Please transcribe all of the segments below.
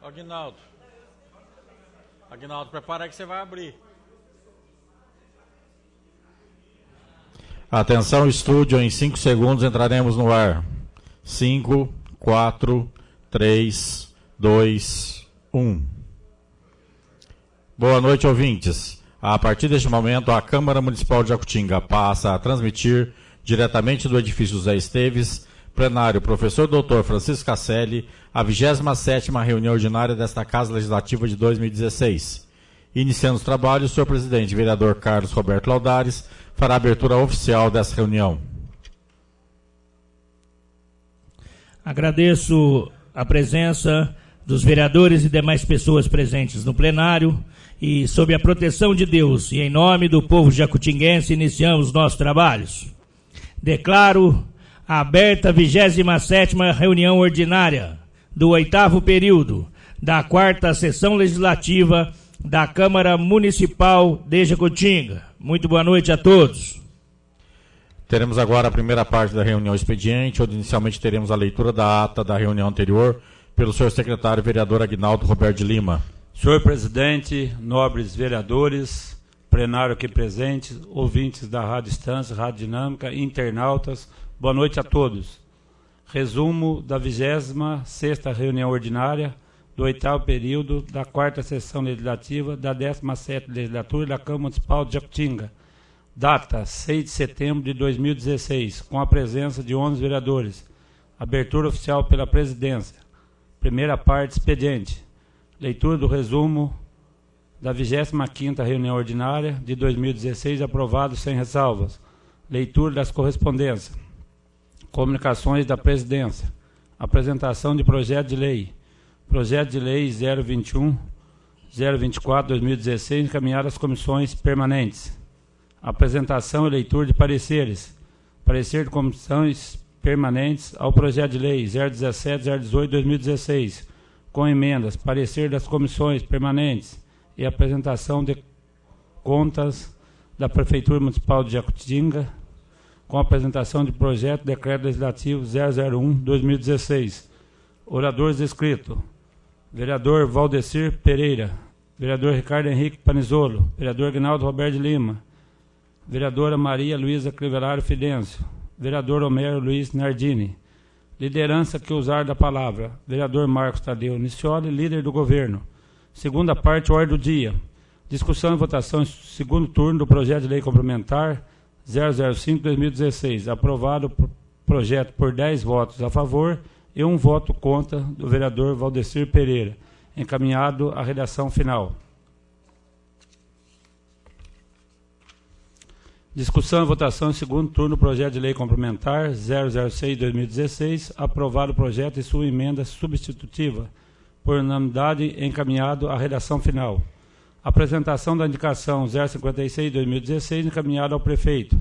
Aguinaldo. Aguinaldo, prepara aí que você vai abrir. Atenção, estúdio, em 5 segundos entraremos no ar. 5, 4, 3, 2, 1. Boa noite, ouvintes. A partir deste momento, a Câmara Municipal de Jacutinga passa a transmitir diretamente do edifício José Esteves, plenário Professor Dr. Francisco Casselli, a 27ª reunião ordinária desta Casa Legislativa de 2016. Iniciando os trabalhos, o senhor presidente, vereador Carlos Roberto Laudares, fará a abertura oficial dessa reunião. Agradeço a presença dos vereadores e demais pessoas presentes no plenário e, sob a proteção de Deus e em nome do povo jacutinguense, iniciamos nossos trabalhos. Declaro aberta a 27ª reunião ordinária do 8º período da 4ª sessão legislativa da Câmara Municipal de Jacutinga. Muito boa noite a todos. Teremos agora a primeira parte da reunião expediente, onde inicialmente teremos a leitura da ata da reunião anterior pelo senhor secretário vereador Aguinaldo Roberto de Lima. Senhor presidente, nobres vereadores, plenário aqui presentes, ouvintes da Rádio Estância, Rádio Dinâmica, internautas, boa noite a todos. Resumo da 26ª reunião ordinária do 8º período da 4ª sessão legislativa da 17ª legislatura da Câmara Municipal de Jacutinga. Data 6 de setembro de 2016, com a presença de 11 vereadores. Abertura oficial pela presidência. Primeira parte, expediente. Leitura do resumo da 25ª reunião ordinária de 2016, aprovado sem ressalvas. Leitura das correspondências. Comunicações da presidência. Apresentação de projeto de lei. Projeto de lei 024/2016, encaminhado às comissões permanentes. Apresentação e leitura de pareceres. Parecer de comissões permanentes ao projeto de lei 017/018/2016, com emendas. Parecer das comissões permanentes e apresentação de contas da Prefeitura Municipal de Jacutinga, com apresentação de projeto de decreto legislativo 001/2016. Oradores inscritos: vereador Valdecir Pereira, vereador Ricardo Henrique Panizolo, vereador Aguinaldo Roberto de Lima, vereadora Maria Luísa Crivellaro Fidêncio, vereador Homero Luiz Nardini. Liderança que usar da palavra: vereador Marcos Tadeu Nicioli, líder do governo. Segunda parte, ordem do dia. Discussão e votação em segundo turno do projeto de lei complementar 005/2016, aprovado projeto por 10 votos a favor e 1 voto contra do vereador Valdecir Pereira, encaminhado à redação final. Discussão e votação em segundo turno do projeto de lei complementar 006/2016, aprovado o projeto e sua emenda substitutiva, por unanimidade, encaminhado à redação final. Apresentação da indicação 056/2016, encaminhada ao prefeito.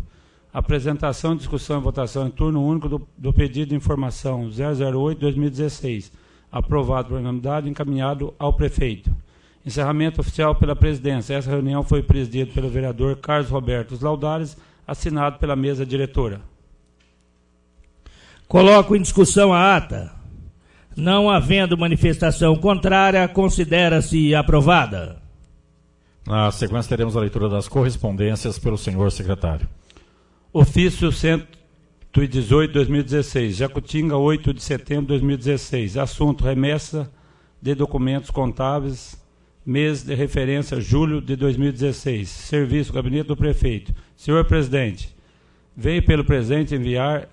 Apresentação, discussão e votação em turno único do pedido de informação 008/2016, aprovado por unanimidade, encaminhado ao prefeito. Encerramento oficial pela presidência. Essa reunião foi presidida pelo vereador Carlos Roberto Laudares, assinado pela mesa diretora. Coloco em discussão a ata. Não havendo manifestação contrária, considera-se aprovada. Na sequência, teremos a leitura das correspondências pelo senhor secretário. Ofício 118/2016, Jacutinga, 8 de setembro de 2016. Assunto: remessa de documentos contábeis, mês de referência, julho de 2016. Serviço: Gabinete do Prefeito. Senhor presidente, venho pelo presente enviar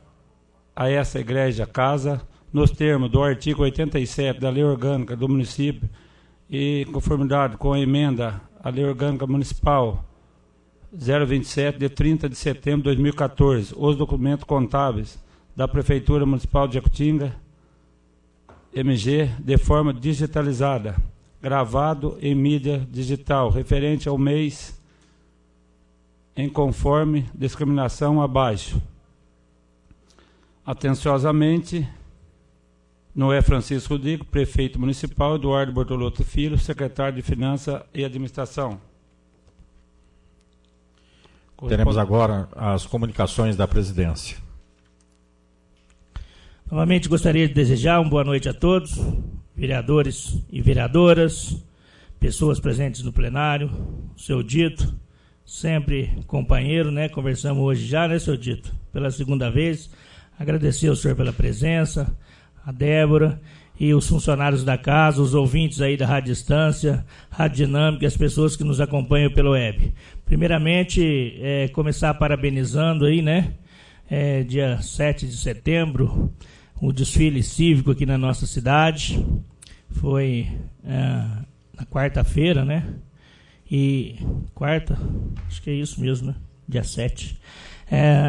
a essa igreja casa, nos termos do artigo 87 da Lei Orgânica do Município e conformidade com a emenda à Lei Orgânica Municipal 027, de 30 de setembro de 2014, os documentos contábeis da Prefeitura Municipal de Jacutinga, MG, de forma digitalizada, gravado em mídia digital, referente ao mês em conforme discriminação abaixo. Atenciosamente, Noé Francisco Rodrigo, prefeito municipal, Eduardo Bortolotto Filho, secretário de Finanças e Administração. Teremos agora as comunicações da presidência. Novamente gostaria de desejar uma boa noite a todos. vereadores e vereadoras, pessoas presentes no plenário, seu Dito, sempre companheiro, né? Conversamos hoje já, né, seu Dito? Pela segunda vez. Agradecer ao senhor pela presença, a Débora e os funcionários da casa, os ouvintes aí da Rádio Distância, Rádio Dinâmica e as pessoas que nos acompanham pelo web. Primeiramente, começar parabenizando aí, né? Dia 7 de setembro, o desfile cívico aqui na nossa cidade. Foi na quarta-feira, né? E quarta, acho que é isso mesmo, né? Dia 7.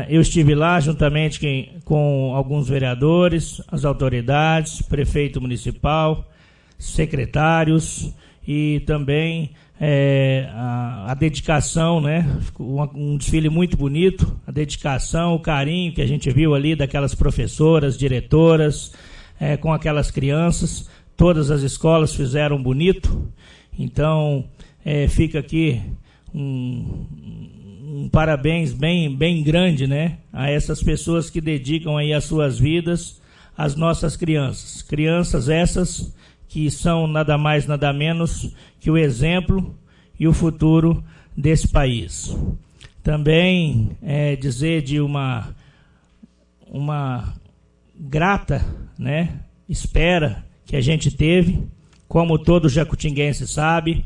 Eu estive lá juntamente com alguns vereadores, as autoridades, prefeito municipal, secretários e também a dedicação, né? Um desfile muito bonito, a dedicação, o carinho que a gente viu ali daquelas professoras, diretoras, com aquelas crianças. Todas as escolas fizeram bonito, então fica aqui um parabéns bem grande, né, a essas pessoas que dedicam aí as suas vidas às nossas crianças. Crianças essas que são nada mais, nada menos que o exemplo e o futuro desse país. Também dizer de uma grata, né, espera que a gente teve, como todo jacutinguense sabe.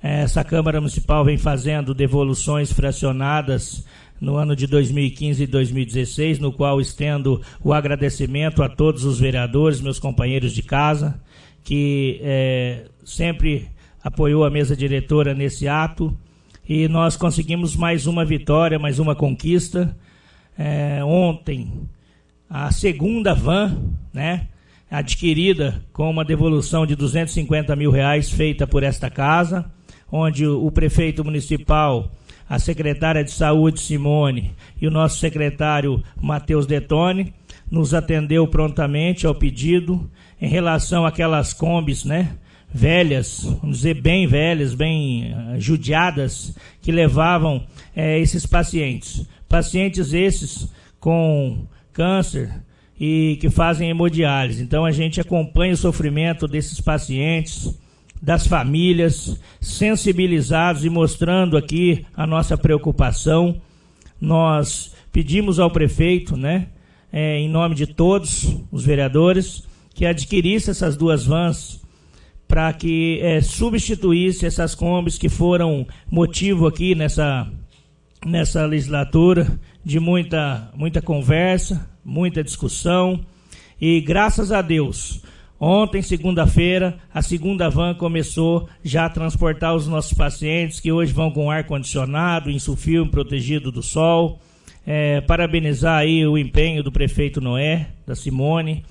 Essa Câmara Municipal vem fazendo devoluções fracionadas no ano de 2015 e 2016, no qual estendo o agradecimento a todos os vereadores, meus companheiros de casa, que sempre apoiou a mesa diretora nesse ato, e nós conseguimos mais uma vitória, mais uma conquista. Ontem, a segunda van, né, adquirida com uma devolução de R$250 mil feita por esta casa, onde o prefeito municipal, a secretária de saúde, Simone, e o nosso secretário, Matheus Detone, nos atendeu prontamente ao pedido em relação àquelas combis, né, velhas, vamos dizer, bem velhas, bem judiadas, que levavam esses pacientes. Pacientes esses com câncer e que fazem hemodiálise. Então a gente acompanha o sofrimento desses pacientes, das famílias, sensibilizados e mostrando aqui a nossa preocupação. Nós pedimos ao prefeito, né, em nome de todos os vereadores, que adquirisse essas duas vans para que substituísse essas combis que foram motivo aqui nessa legislatura de muita conversa, muita discussão, e graças a Deus, ontem, segunda-feira, a segunda van começou já a transportar os nossos pacientes, que hoje vão com ar-condicionado, insufilme, protegido do sol. Parabenizar aí o empenho do prefeito Noé, da Simone,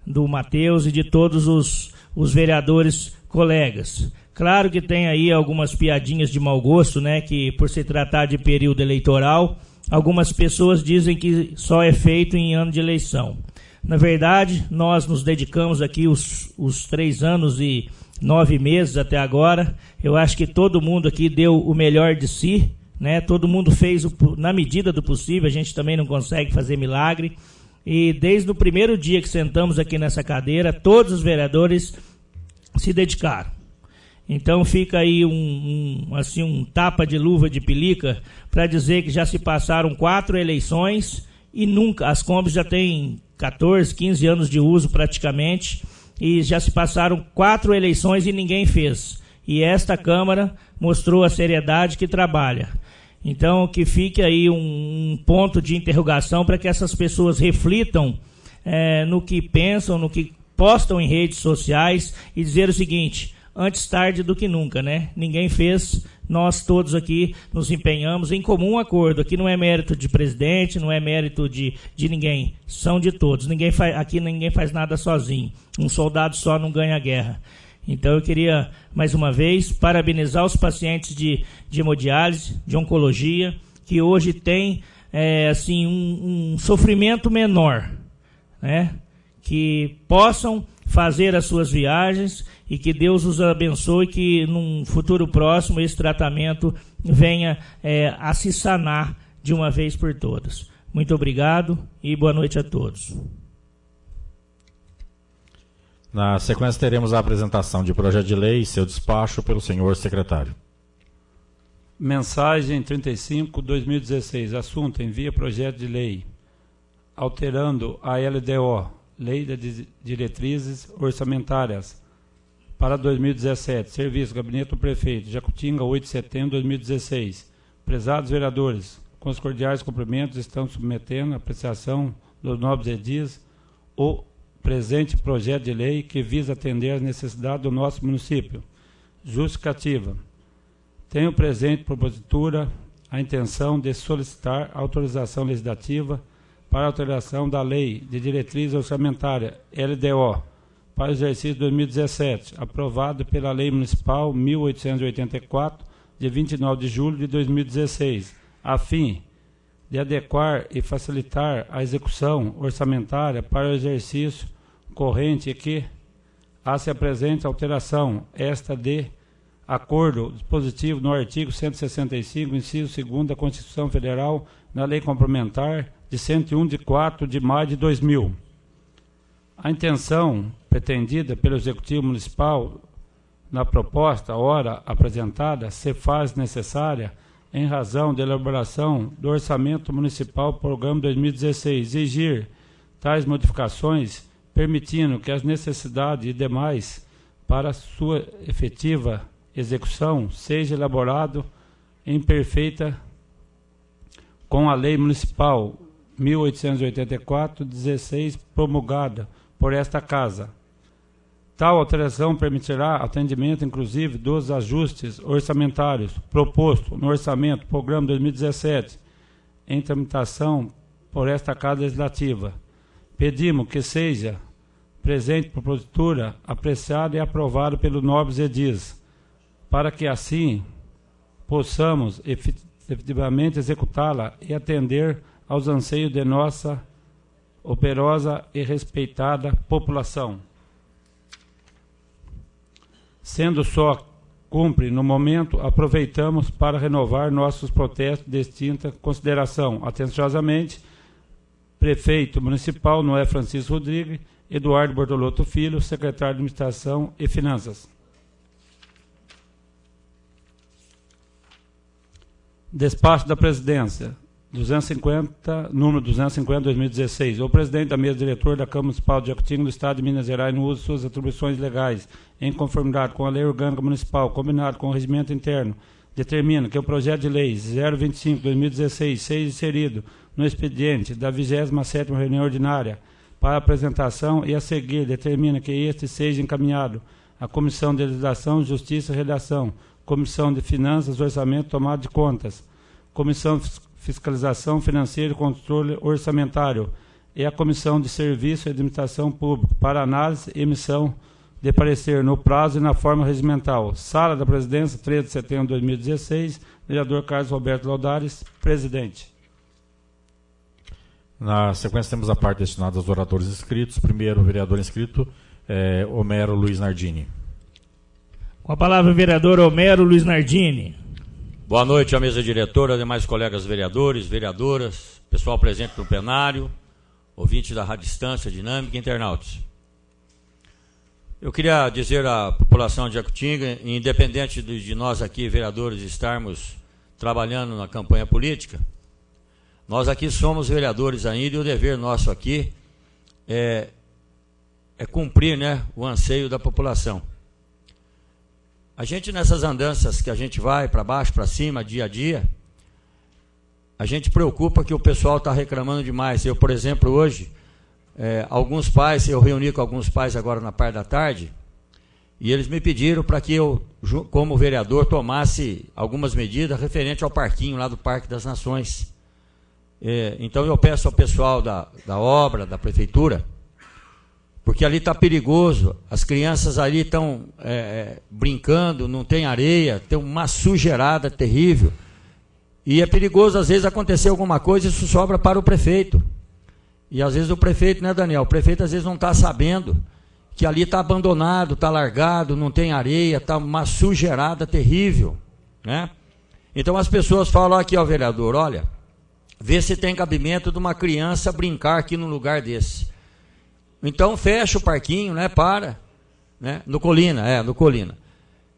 do Matheus e de todos os vereadores colegas. Claro que tem aí algumas piadinhas de mau gosto, né, que por se tratar de período eleitoral, algumas pessoas dizem que só é feito em ano de eleição. Na verdade, nós nos dedicamos aqui os 3 anos e 9 meses até agora. Eu acho que todo mundo aqui deu o melhor de si, né? Todo mundo fez na medida do possível, a gente também não consegue fazer milagre. E desde o primeiro dia que sentamos aqui nessa cadeira, todos os vereadores se dedicaram. Então fica aí um tapa de luva de pelica para dizer que já se passaram 4 eleições e nunca, as combis já têm 14, 15 anos de uso praticamente, e já se passaram 4 eleições e ninguém fez. E esta Câmara mostrou a seriedade que trabalha. Então que fique aí um ponto de interrogação para que essas pessoas reflitam no que pensam, no que postam em redes sociais, e dizer o seguinte: antes tarde do que nunca, né? Ninguém fez, nós todos aqui nos empenhamos em comum acordo. Aqui não é mérito de presidente, não é mérito de ninguém, são de todos. Aqui ninguém faz nada sozinho. Um soldado só não ganha a guerra. Então eu queria, mais uma vez, parabenizar os pacientes de hemodiálise, de oncologia, que hoje têm um sofrimento menor, né? Que possam fazer as suas viagens e que Deus os abençoe, que num futuro próximo esse tratamento venha a se sanar de uma vez por todas. Muito obrigado e boa noite a todos. Na sequência, teremos a apresentação de projeto de lei e seu despacho pelo senhor secretário. Mensagem 35/2016. Assunto: envia projeto de lei alterando a LDO, Lei de Diretrizes Orçamentárias, para 2017. Serviço: Gabinete do Prefeito, Jacutinga, 8 de setembro de 2016. Prezados vereadores, com os cordiais cumprimentos, estamos submetendo a apreciação dos nobres edis o presente projeto de lei que visa atender às necessidades do nosso município. Justificativa: tem o presente propositura a intenção de solicitar autorização legislativa para a alteração da Lei de Diretriz Orçamentária, LDO, para o exercício 2017, aprovado pela Lei Municipal 1884, de 29 de julho de 2016, a fim de adequar e facilitar a execução orçamentária para o exercício corrente e que a se apresente alteração, esta de acordo dispositivo no artigo 165, inciso 2º da Constituição Federal, na Lei Complementar de 101 de 4 de maio de 2000. A intenção pretendida pelo Executivo Municipal na proposta ora apresentada se faz necessária em razão da elaboração do Orçamento Municipal Programa 2016, exigir tais modificações, permitindo que as necessidades e demais para sua efetiva execução seja elaborado em perfeita com a Lei Municipal 1884/16, promulgada por esta Casa. Tal alteração permitirá atendimento, inclusive, dos ajustes orçamentários proposto no Orçamento Programa 2017, em tramitação por esta Casa Legislativa. Pedimos que seja presente propositura apreciada e aprovada pelo nobres edis, para que assim possamos efetivamente executá-la e atender aos anseios de nossa operosa e respeitada população. Sendo só cumpre no momento, aproveitamos para renovar nossos protestos de extinta consideração. Atenciosamente, Prefeito Municipal Noé Francisco Rodrigues, Eduardo Bortolotto Filho, Secretário de Administração e Finanças. Despacho da Presidência, número 250/2016. O presidente da mesa diretora da Câmara Municipal de Jacutinga do Estado de Minas Gerais, no uso de suas atribuições legais, em conformidade com a Lei Orgânica Municipal, combinado com o Regimento Interno, determina que o projeto de lei 025/2016 seja inserido no expediente da 27ª reunião ordinária para apresentação e, a seguir, determina que este seja encaminhado à Comissão de Legislação, Justiça e Redação, Comissão de Finanças, Orçamento e Tomada de Contas, Comissão de Fiscalização Financeira e Controle Orçamentário e a Comissão de Serviço e Administração Pública para análise e emissão de parecer no prazo e na forma regimental. Sala da Presidência, 13 de setembro de 2016, vereador Carlos Roberto Laudares, presidente. Na sequência, temos a parte destinada aos oradores inscritos. Primeiro, o vereador inscrito, Homero Luiz Nardini. Com a palavra, o vereador Homero Luiz Nardini. Boa noite à mesa diretora, demais colegas vereadores, vereadoras, pessoal presente no plenário, ouvintes da Rádio Distância, Dinâmica e internautas. Eu queria dizer à população de Jacutinga, independente de nós aqui, vereadores, estarmos trabalhando na campanha política, nós aqui somos vereadores ainda e o dever nosso aqui é cumprir, né, o anseio da população. A gente, nessas andanças que a gente vai para baixo, para cima, dia a dia, a gente preocupa que o pessoal está reclamando demais. Eu, por exemplo, hoje, alguns pais, eu reuni com alguns pais agora na parte da tarde, e eles me pediram para que eu, como vereador, tomasse algumas medidas referente ao parquinho lá do Parque das Nações. Então eu peço ao pessoal da obra, da prefeitura, porque ali está perigoso, as crianças ali estão brincando, não tem areia, tem uma sujeirada terrível, e é perigoso às vezes acontecer alguma coisa e isso sobra para o prefeito. E às vezes o prefeito, né, Daniel? O prefeito às vezes não está sabendo que ali está abandonado, está largado, não tem areia, está uma sujeirada terrível, né? Então as pessoas falam aqui, ó, vereador, olha, vê se tem cabimento de uma criança brincar aqui num lugar desse. Então fecha o parquinho, né, né? No Colina.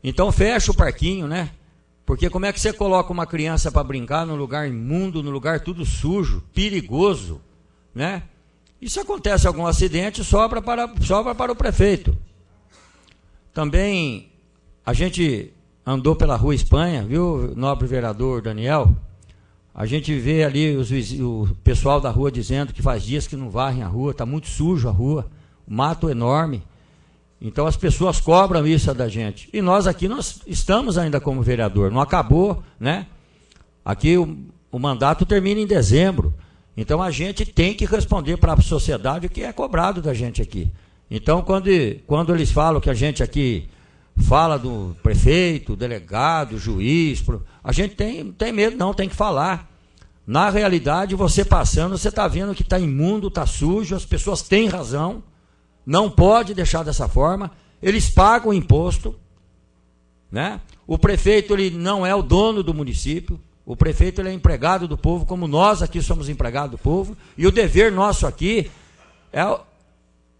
Então fecha o parquinho, né? Porque como é que você coloca uma criança para brincar num lugar imundo, num lugar tudo sujo, perigoso, né? E se acontece algum acidente, sobra para o prefeito. Também a gente andou pela Rua Espanha, viu, nobre vereador Daniel? A gente vê ali o pessoal da rua dizendo que faz dias que não varrem a rua, está muito sujo a rua, o mato enorme. Então as pessoas cobram isso da gente. E nós aqui, nós estamos ainda como vereador, não acabou, né? Aqui o mandato termina em dezembro. Então a gente tem que responder para a sociedade o que é cobrado da gente aqui. Então quando eles falam que a gente aqui fala do prefeito, delegado, juiz, a gente tem medo, não, tem que falar. Na realidade, você passando, você está vendo que está imundo, está sujo, as pessoas têm razão. Não pode deixar dessa forma, eles pagam o imposto, né? O prefeito ele não é o dono do município, o prefeito ele é empregado do povo, como nós aqui somos empregados do povo, e o dever nosso aqui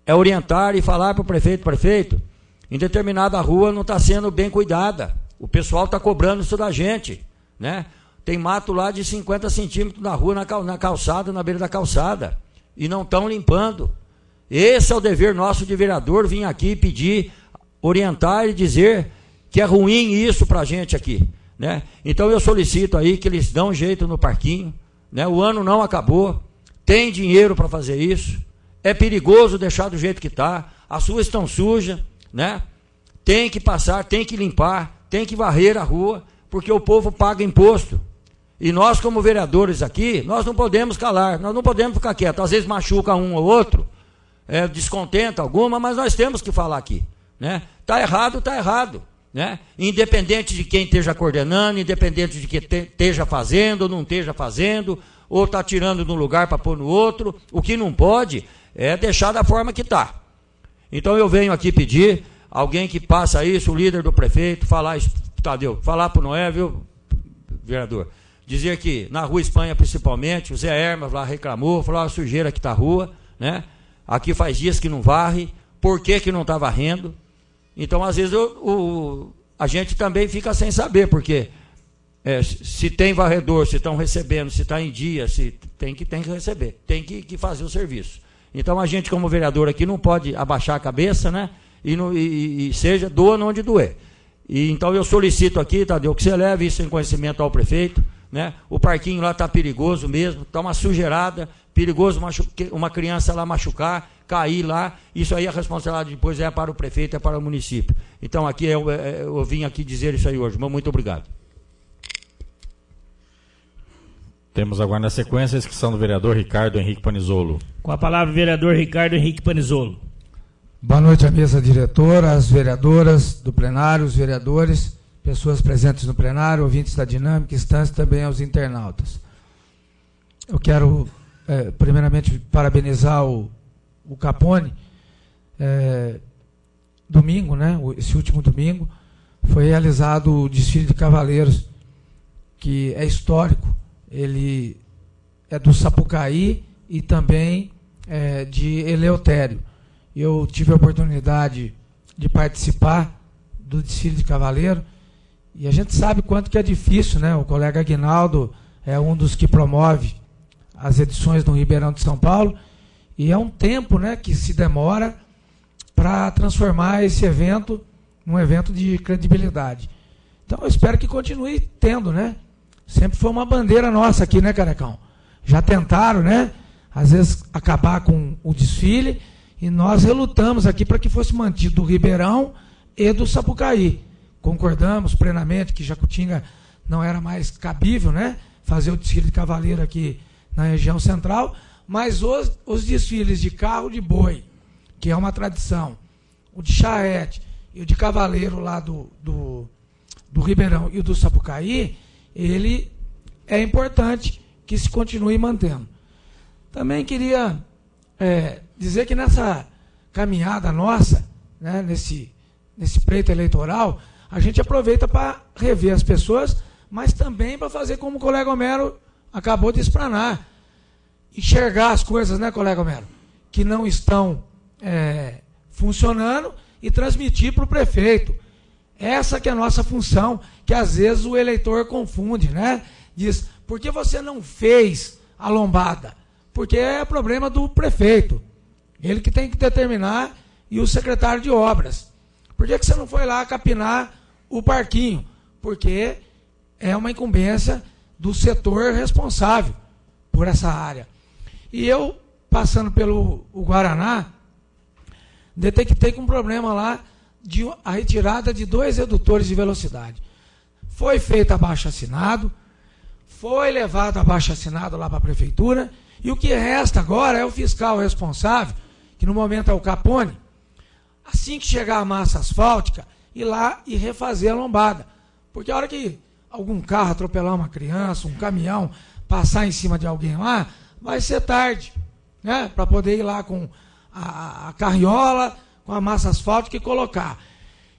é orientar e falar para o prefeito, em determinada rua não está sendo bem cuidada, o pessoal está cobrando isso da gente, né? Tem mato lá de 50 centímetros na rua, na calçada, na beira da calçada, e não estão limpando. Esse é o dever nosso de vereador, vir aqui pedir, orientar e dizer que é ruim isso para a gente aqui, né? Então eu solicito aí que eles dão um jeito no parquinho, né? O ano não acabou, tem dinheiro para fazer isso, é perigoso deixar do jeito que está, as ruas estão sujas, né? Tem que passar, tem que limpar, tem que varrer a rua, porque o povo paga imposto. E nós como vereadores aqui, nós não podemos calar, nós não podemos ficar quietos, às vezes machuca um ou outro, descontenta alguma, mas nós temos que falar aqui, né? Tá errado, né? Independente de quem esteja coordenando, independente de quem esteja fazendo ou não esteja fazendo, ou está tirando de um lugar para pôr no outro, o que não pode é deixar da forma que está. Então eu venho aqui pedir, alguém que passa isso, o líder do prefeito, falar isso, Tadeu, falar para o Noé, viu, vereador, dizer que na Rua Espanha principalmente, o Zé Hermas lá reclamou, falou a sujeira que está a rua, né? Aqui faz dias que não varre, por que não está varrendo? Então, às vezes, a gente também fica sem saber, porque se tem varredor, se estão recebendo, se está em dia, se tem que receber, tem que fazer o serviço. Então, a gente, como vereador aqui, não pode abaixar a cabeça, né? E seja, doa onde doer. E, então, eu solicito aqui, Tadeu, que você leve isso em conhecimento ao prefeito, né? O parquinho lá está perigoso mesmo, está uma sujeirada, perigoso uma criança lá machucar, cair lá, isso aí a responsabilidade depois é para o prefeito, é para o município. Então aqui eu vim aqui dizer isso aí hoje, muito obrigado. Temos agora na sequência a inscrição do vereador Ricardo Henrique Panizolo. Com a palavra o vereador Ricardo Henrique Panizolo. Boa noite à mesa diretora, às vereadoras do plenário, os vereadores, pessoas presentes no plenário, ouvintes da Dinâmica, instância também aos internautas. Eu quero, primeiramente, parabenizar o Capone. Domingo, né, esse último domingo, foi realizado o desfile de cavaleiros, que é histórico. Ele é do Sapucaí e também de Eleutério. Eu tive a oportunidade de participar do desfile de cavaleiro, e a gente sabe quanto que é difícil, né? O colega Aguinaldo é um dos que promove as edições do Ribeirão de São Paulo, e é um tempo, né, que se demora para transformar esse evento num evento de credibilidade. Então eu espero que continue tendo, né? Sempre foi uma bandeira nossa aqui, né, Carecão? Já tentaram, né, às vezes acabar com o desfile, e nós relutamos aqui para que fosse mantido do Ribeirão e do Sapucaí. Concordamos plenamente que Jacutinga não era mais cabível, né, fazer o desfile de cavaleiro aqui na região central, mas os desfiles de carro de boi, que é uma tradição, o de charrete e o de cavaleiro lá do Ribeirão e o do Sapucaí, ele é importante que se continue mantendo. Também queria dizer que nessa caminhada nossa, né, nesse pleito eleitoral, a gente aproveita para rever as pessoas, mas também para fazer como o colega Homero acabou de explanar. Enxergar as coisas, né, colega Homero, que não estão funcionando e transmitir para o prefeito. Essa que é a nossa função, que às vezes o eleitor confunde, né? Diz, por que você não fez a lombada? Porque é problema do prefeito. Ele que tem que determinar, e o secretário de obras. Por que você não foi lá capinar o parquinho? Porque é uma incumbência do setor responsável por essa área. E eu, passando pelo Guaraná, detectei com um problema lá de a retirada de 2 redutores de velocidade. Foi feito abaixo-assinado, foi levado abaixo-assinado lá para a prefeitura, e o que resta agora é o fiscal responsável, que no momento é o Capone, assim que chegar a massa asfáltica, ir lá e refazer a lombada. Porque a hora que algum carro atropelar uma criança, um caminhão, passar em cima de alguém lá, vai ser tarde, né? Para poder ir lá com a carriola, com a massa asfáltica e colocar.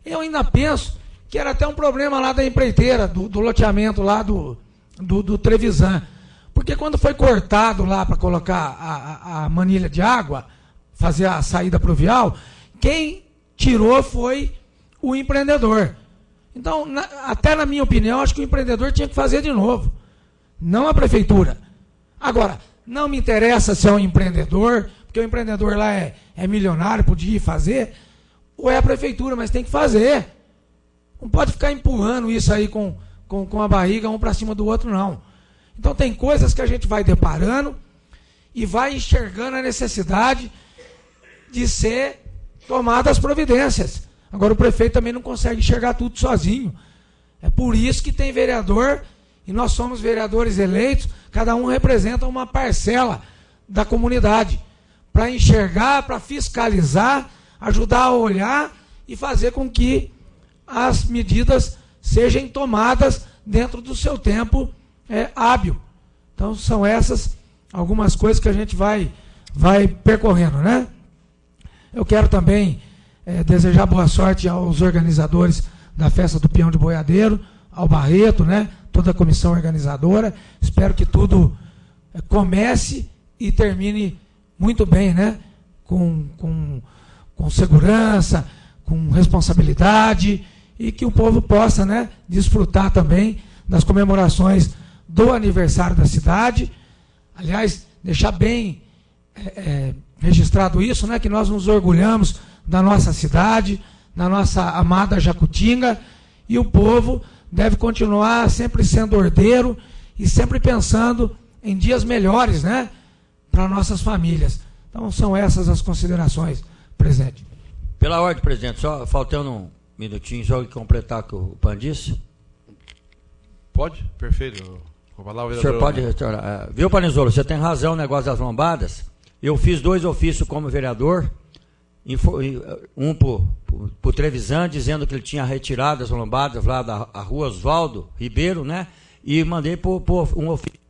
Eu ainda penso que era até um problema lá da empreiteira, do loteamento lá do Trevisan. Porque quando foi cortado lá para colocar a manilha de água, fazer a saída pluvial, quem tirou foi o empreendedor. Então, até na minha opinião, acho que o empreendedor tinha que fazer de novo, não a prefeitura. Agora, não me interessa se é um empreendedor, porque o empreendedor lá é milionário, podia ir fazer, ou é a prefeitura, mas tem que fazer. Não pode ficar empurrando isso aí com a barriga um para cima do outro, não. Então tem coisas que a gente vai deparando e vai enxergando a necessidade de ser tomadas as providências. Agora o prefeito também não consegue enxergar tudo sozinho. É por isso que tem vereador, e nós somos vereadores eleitos, cada um representa uma parcela da comunidade, para enxergar, para fiscalizar, ajudar a olhar e fazer com que as medidas sejam tomadas dentro do seu tempo hábil. Então são essas algumas coisas que a gente vai percorrendo, né? Eu quero também desejar boa sorte aos organizadores da festa do Peão de Boiadeiro, ao Barreto, né? Toda a comissão organizadora. Espero que tudo comece e termine muito bem, né? Com segurança, com responsabilidade, e que o povo possa, né, desfrutar também das comemorações do aniversário da cidade. Aliás, deixar bem registrado isso, né, que nós nos orgulhamos da nossa cidade, da nossa amada Jacutinga, e o povo deve continuar sempre sendo ordeiro e sempre pensando em dias melhores, né, para nossas famílias. Então são essas as considerações, presidente. Pela ordem, presidente, só faltando um minutinho, só completar o que o Pan disse. Pode? Perfeito. Vou falar, o senhor pode restaurar. Viu, Panizolo, você tem razão no negócio das lombadas. Eu fiz 2 ofícios como vereador, um para o Trevisan, dizendo que ele tinha retirado as lombadas lá da rua Oswaldo Ribeiro, né? E mandei por um ofício.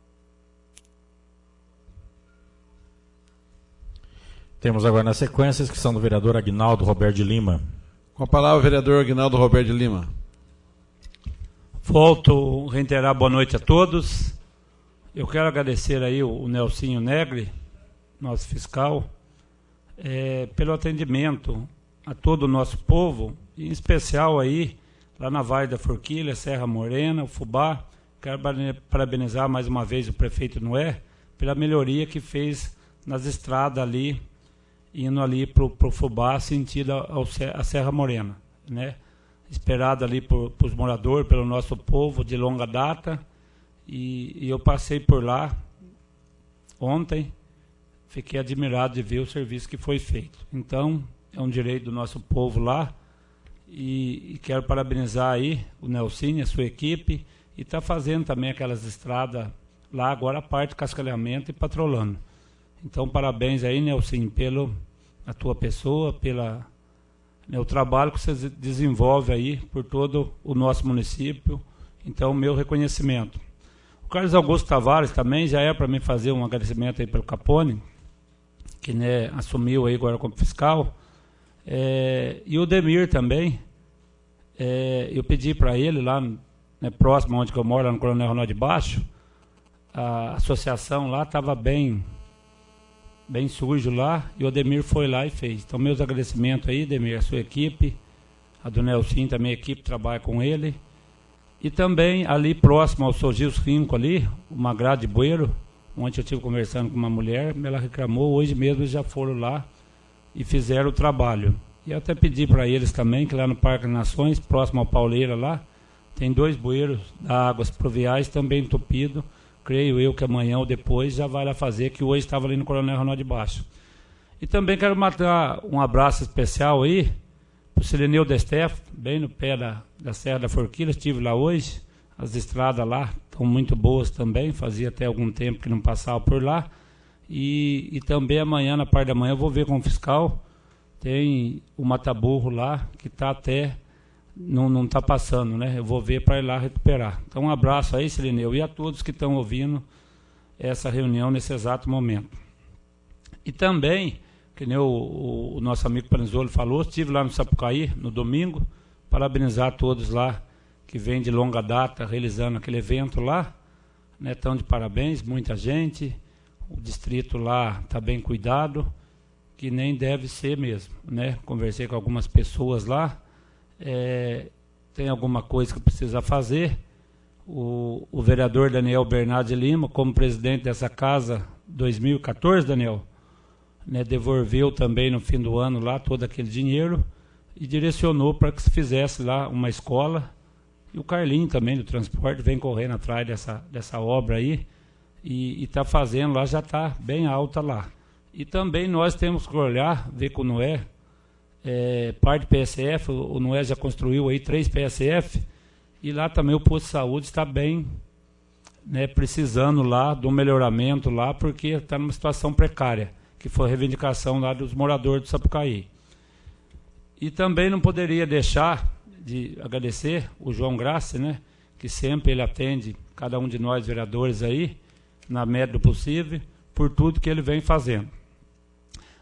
Temos agora na sequência a inscrição do vereador Aguinaldo Roberto de Lima. Com a palavra o vereador Aguinaldo Roberto de Lima. Volto a reiterar boa noite a todos. Eu quero agradecer aí o Nelsinho Negri, nosso fiscal, pelo atendimento a todo o nosso povo, em especial aí, lá na Vale da Forquilha, Serra Morena, o Fubá. Quero parabenizar mais uma vez o prefeito Noé pela melhoria que fez nas estradas ali, indo ali para o Fubá, sentido a Serra Morena, né? Esperado ali por os moradores, pelo nosso povo de longa data, e eu passei por lá ontem, fiquei admirado de ver o serviço que foi feito. Então, é um direito do nosso povo lá, e quero parabenizar aí o Nelsinho e a sua equipe, e está fazendo também aquelas estradas lá, agora a parte de cascalhamento e patrolando. Então, parabéns aí, Nelsinho, a tua pessoa, o trabalho que você desenvolve aí por todo o nosso município. Então, meu reconhecimento. O Carlos Augusto Tavares também já é para mim fazer um agradecimento aí pelo Capone, que, né, assumiu aí agora como fiscal. E o Demir também. Eu pedi para ele lá, né, próximo onde que eu moro, lá no Coronel Ronaldo de Baixo, a associação lá estava bem bem sujo lá, e o Ademir foi lá e fez. Então, meus agradecimentos aí, Ademir, a sua equipe, a do Nelson também, a equipe trabalha com ele. E também ali próximo ao Sogil 5 ali, uma grade de bueiro, onde eu estive conversando com uma mulher, ela reclamou, hoje mesmo eles já foram lá e fizeram o trabalho. E eu até pedi para eles também, que lá no Parque das Nações, próximo ao Pauleira lá, tem 2 bueiros da águas pluviais também entupido. Creio eu que amanhã ou depois já vai lá fazer, que hoje estava ali no Coronel Ronaldo de Baixo. E também quero mandar um abraço especial aí para o Sireneu Destefo, bem no pé da Serra da Forquilha. Estive lá hoje, as estradas lá estão muito boas também, fazia até algum tempo que não passava por lá. E também amanhã, na parte da manhã, eu vou ver com o fiscal, tem o mataburro lá, que está até, não está passando, né? Eu vou ver para ir lá recuperar. Então, um abraço aí, Sireneu, e a todos que estão ouvindo essa reunião nesse exato momento. E também, que nem o nosso amigo Panizolo falou, estive lá no Sapucaí, no domingo, parabenizar a todos lá que vêm de longa data realizando aquele evento lá, né? Estão de parabéns, muita gente, o distrito lá está bem cuidado, que nem deve ser mesmo, né? Conversei com algumas pessoas lá, tem alguma coisa que precisa fazer. O vereador Daniel Bernardi Lima, como presidente dessa casa 2014, Daniel, né, devolveu também no fim do ano lá todo aquele dinheiro e direcionou para que se fizesse lá uma escola. E o Carlinho também do transporte vem correndo atrás dessa obra aí e está fazendo lá, já está bem alta lá. E também nós temos que olhar, ver com o Noé, parte PSF, o Noé já construiu aí 3 PSF, e lá também o posto de saúde está bem, né, precisando lá do melhoramento lá, porque está numa situação precária, que foi a reivindicação lá dos moradores do Sapucaí. E também não poderia deixar de agradecer o João Graça, né, que sempre ele atende cada um de nós vereadores aí, na média do possível, por tudo que ele vem fazendo.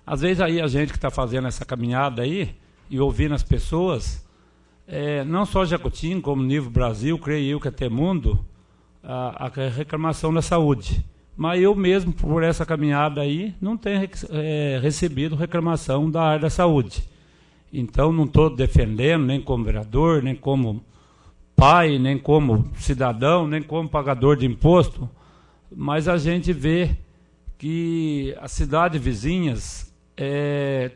Às vezes aí a gente que está fazendo essa caminhada aí e ouvindo as pessoas, não só Jacutinga, como nível Brasil, creio eu que até mundo, a reclamação da saúde. Mas eu mesmo, por essa caminhada aí, não tenho recebido reclamação da área da saúde. Então não estou defendendo, nem como vereador, nem como pai, nem como cidadão, nem como pagador de imposto, mas a gente vê que as cidades vizinhas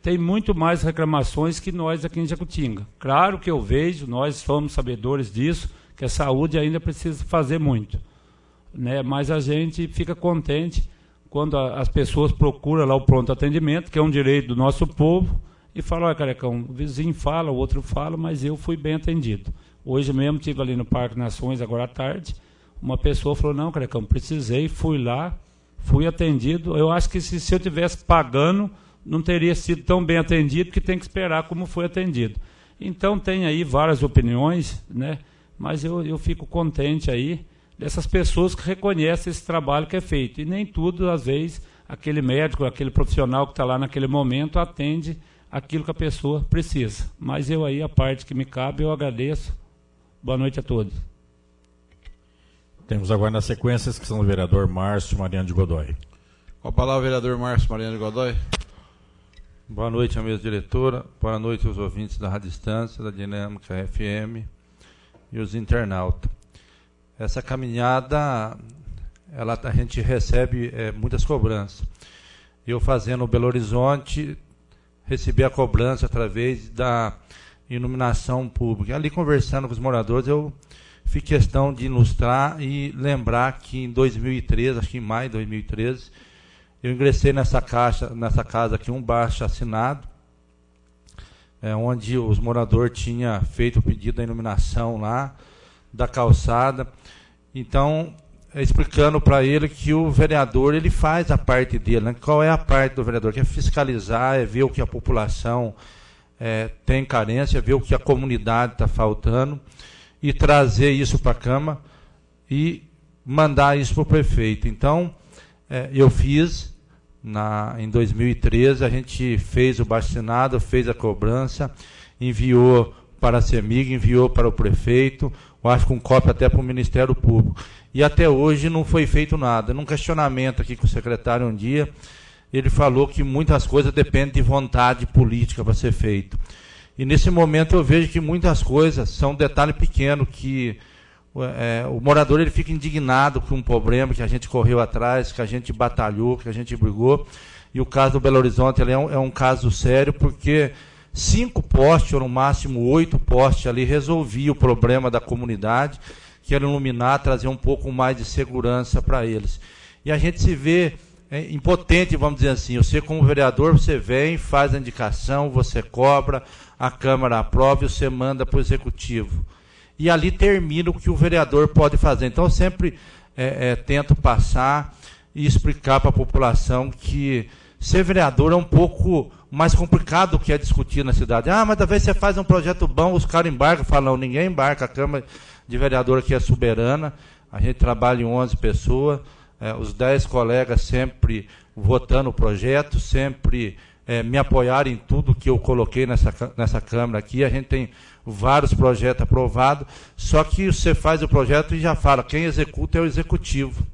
tem muito mais reclamações que nós aqui em Jacutinga. Claro que eu vejo, nós somos sabedores disso, que a saúde ainda precisa fazer muito, né? Mas a gente fica contente quando as pessoas procuram lá o pronto atendimento, que é um direito do nosso povo, e falam: olha, Carecão, o vizinho fala, o outro fala, mas eu fui bem atendido. Hoje mesmo estive ali no Parque Nações, agora à tarde, uma pessoa falou: não, Carecão, precisei, fui lá, fui atendido. Eu acho que se eu tivesse pagando, não teria sido tão bem atendido, porque tem que esperar como foi atendido. Então tem aí várias opiniões, né? Mas eu fico contente aí dessas pessoas que reconhecem esse trabalho que é feito. E nem tudo, às vezes, aquele médico, aquele profissional que está lá naquele momento atende aquilo que a pessoa precisa. Mas eu aí, a parte que me cabe, eu agradeço. Boa noite a todos. Temos agora na sequência a inscrição do vereador Márcio Mariano de Godoy. Com a palavra, o vereador Márcio Mariano de Godoy. Boa noite, a mesa diretora. Boa noite aos ouvintes da Rádio Distância, da Dinâmica FM e os internautas. Essa caminhada, a gente recebe muitas cobranças. Eu fazendo o Belo Horizonte, recebi a cobrança através da iluminação pública. Ali, conversando com os moradores, eu fiz questão de ilustrar e lembrar que em 2013, acho que em maio de 2013, eu ingressei nessa casa aqui, um baixo assinado, onde os moradores tinham feito o pedido da iluminação lá, da calçada. Então, explicando para ele que o vereador, ele faz a parte dele, né? Qual é a parte do vereador? Que é fiscalizar, é ver o que a população tem carência, ver o que a comunidade está faltando, e trazer isso para a Câmara e mandar isso para o prefeito. Então, eu fiz, em 2013, a gente fez o baixo-assinado, fez a cobrança, enviou para a CEMIG, enviou para o prefeito, eu acho com cópia até para o Ministério Público. E até hoje não foi feito nada. Num questionamento aqui com o secretário um dia, ele falou que muitas coisas dependem de vontade política para ser feito. E nesse momento eu vejo que muitas coisas são um detalhe pequeno, que o morador ele fica indignado com um problema que a gente correu atrás, que a gente batalhou, que a gente brigou. E o caso do Belo Horizonte ele é um caso sério, porque 5 postes, ou no máximo 8 postes ali, resolvia o problema da comunidade, que era iluminar, trazer um pouco mais de segurança para eles. E a gente se vê impotente, vamos dizer assim. Você, como vereador, você vem, faz a indicação, você cobra, a Câmara aprova e você manda para o Executivo. E ali termina o que o vereador pode fazer. Então, eu sempre tento passar e explicar para a população que ser vereador é um pouco mais complicado do que é discutir na cidade. Mas talvez você faz um projeto bom, os caras embarcam, falam, não, ninguém embarca, a Câmara de Vereador aqui é soberana, a gente trabalha em 11 pessoas, os 10 colegas sempre votando o projeto, sempre me apoiaram em tudo que eu coloquei nessa Câmara aqui. A gente tem vários projetos aprovados, só que você faz o projeto e já fala, quem executa é o Executivo.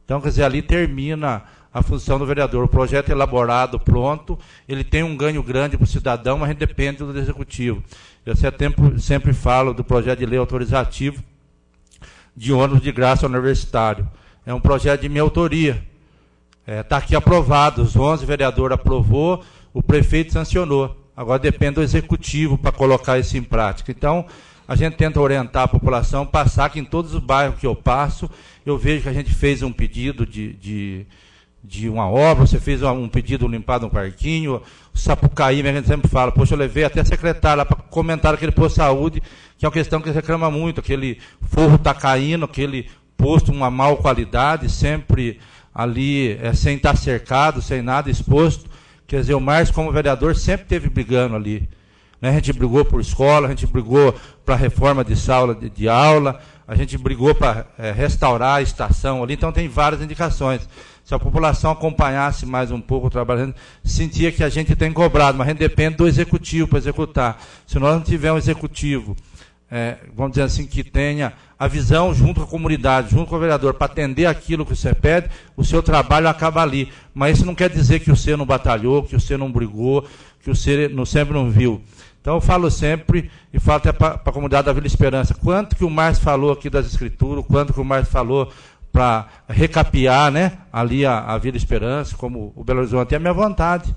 Então, quer dizer, ali termina a função do vereador. O projeto é elaborado, pronto, ele tem um ganho grande para o cidadão, mas a gente depende do Executivo. Eu sempre falo do projeto de lei autorizativo de ônibus de graça universitário. É um projeto de minha autoria. Está aqui aprovado, os 11 vereadores aprovou, o prefeito sancionou. Agora depende do Executivo para colocar isso em prática. Então, a gente tenta orientar a população, passar que em todos os bairros que eu passo, eu vejo que a gente fez um pedido de uma obra, você fez um pedido limpado um parquinho, o Sapucaí, a gente sempre fala, poxa, eu levei até a secretária para comentar aquele posto de saúde, que é uma questão que reclama muito, aquele forro está caindo, aquele posto, uma má qualidade, sempre ali sem estar cercado, sem nada exposto. Quer dizer, o Márcio, como vereador, sempre esteve brigando ali. A gente brigou por escola, a gente brigou para a reforma de sala de aula, a gente brigou para restaurar a estação ali, então tem várias indicações. Se a população acompanhasse mais um pouco o trabalho, sentia que a gente tem cobrado, mas a gente depende do Executivo para executar. Se nós não tivermos um Executivo, vamos dizer assim, que tenha a visão junto com a comunidade, junto com o vereador, para atender aquilo que você pede, o seu trabalho acaba ali. Mas isso não quer dizer que você não batalhou, que você não brigou, que você sempre não viu. Então, eu falo sempre, e falo até para a comunidade da Vila Esperança, quanto que o Márcio falou aqui das escrituras, quanto que o Márcio falou para recapear, né, ali a Vila Esperança, como o Belo Horizonte, é a minha vontade.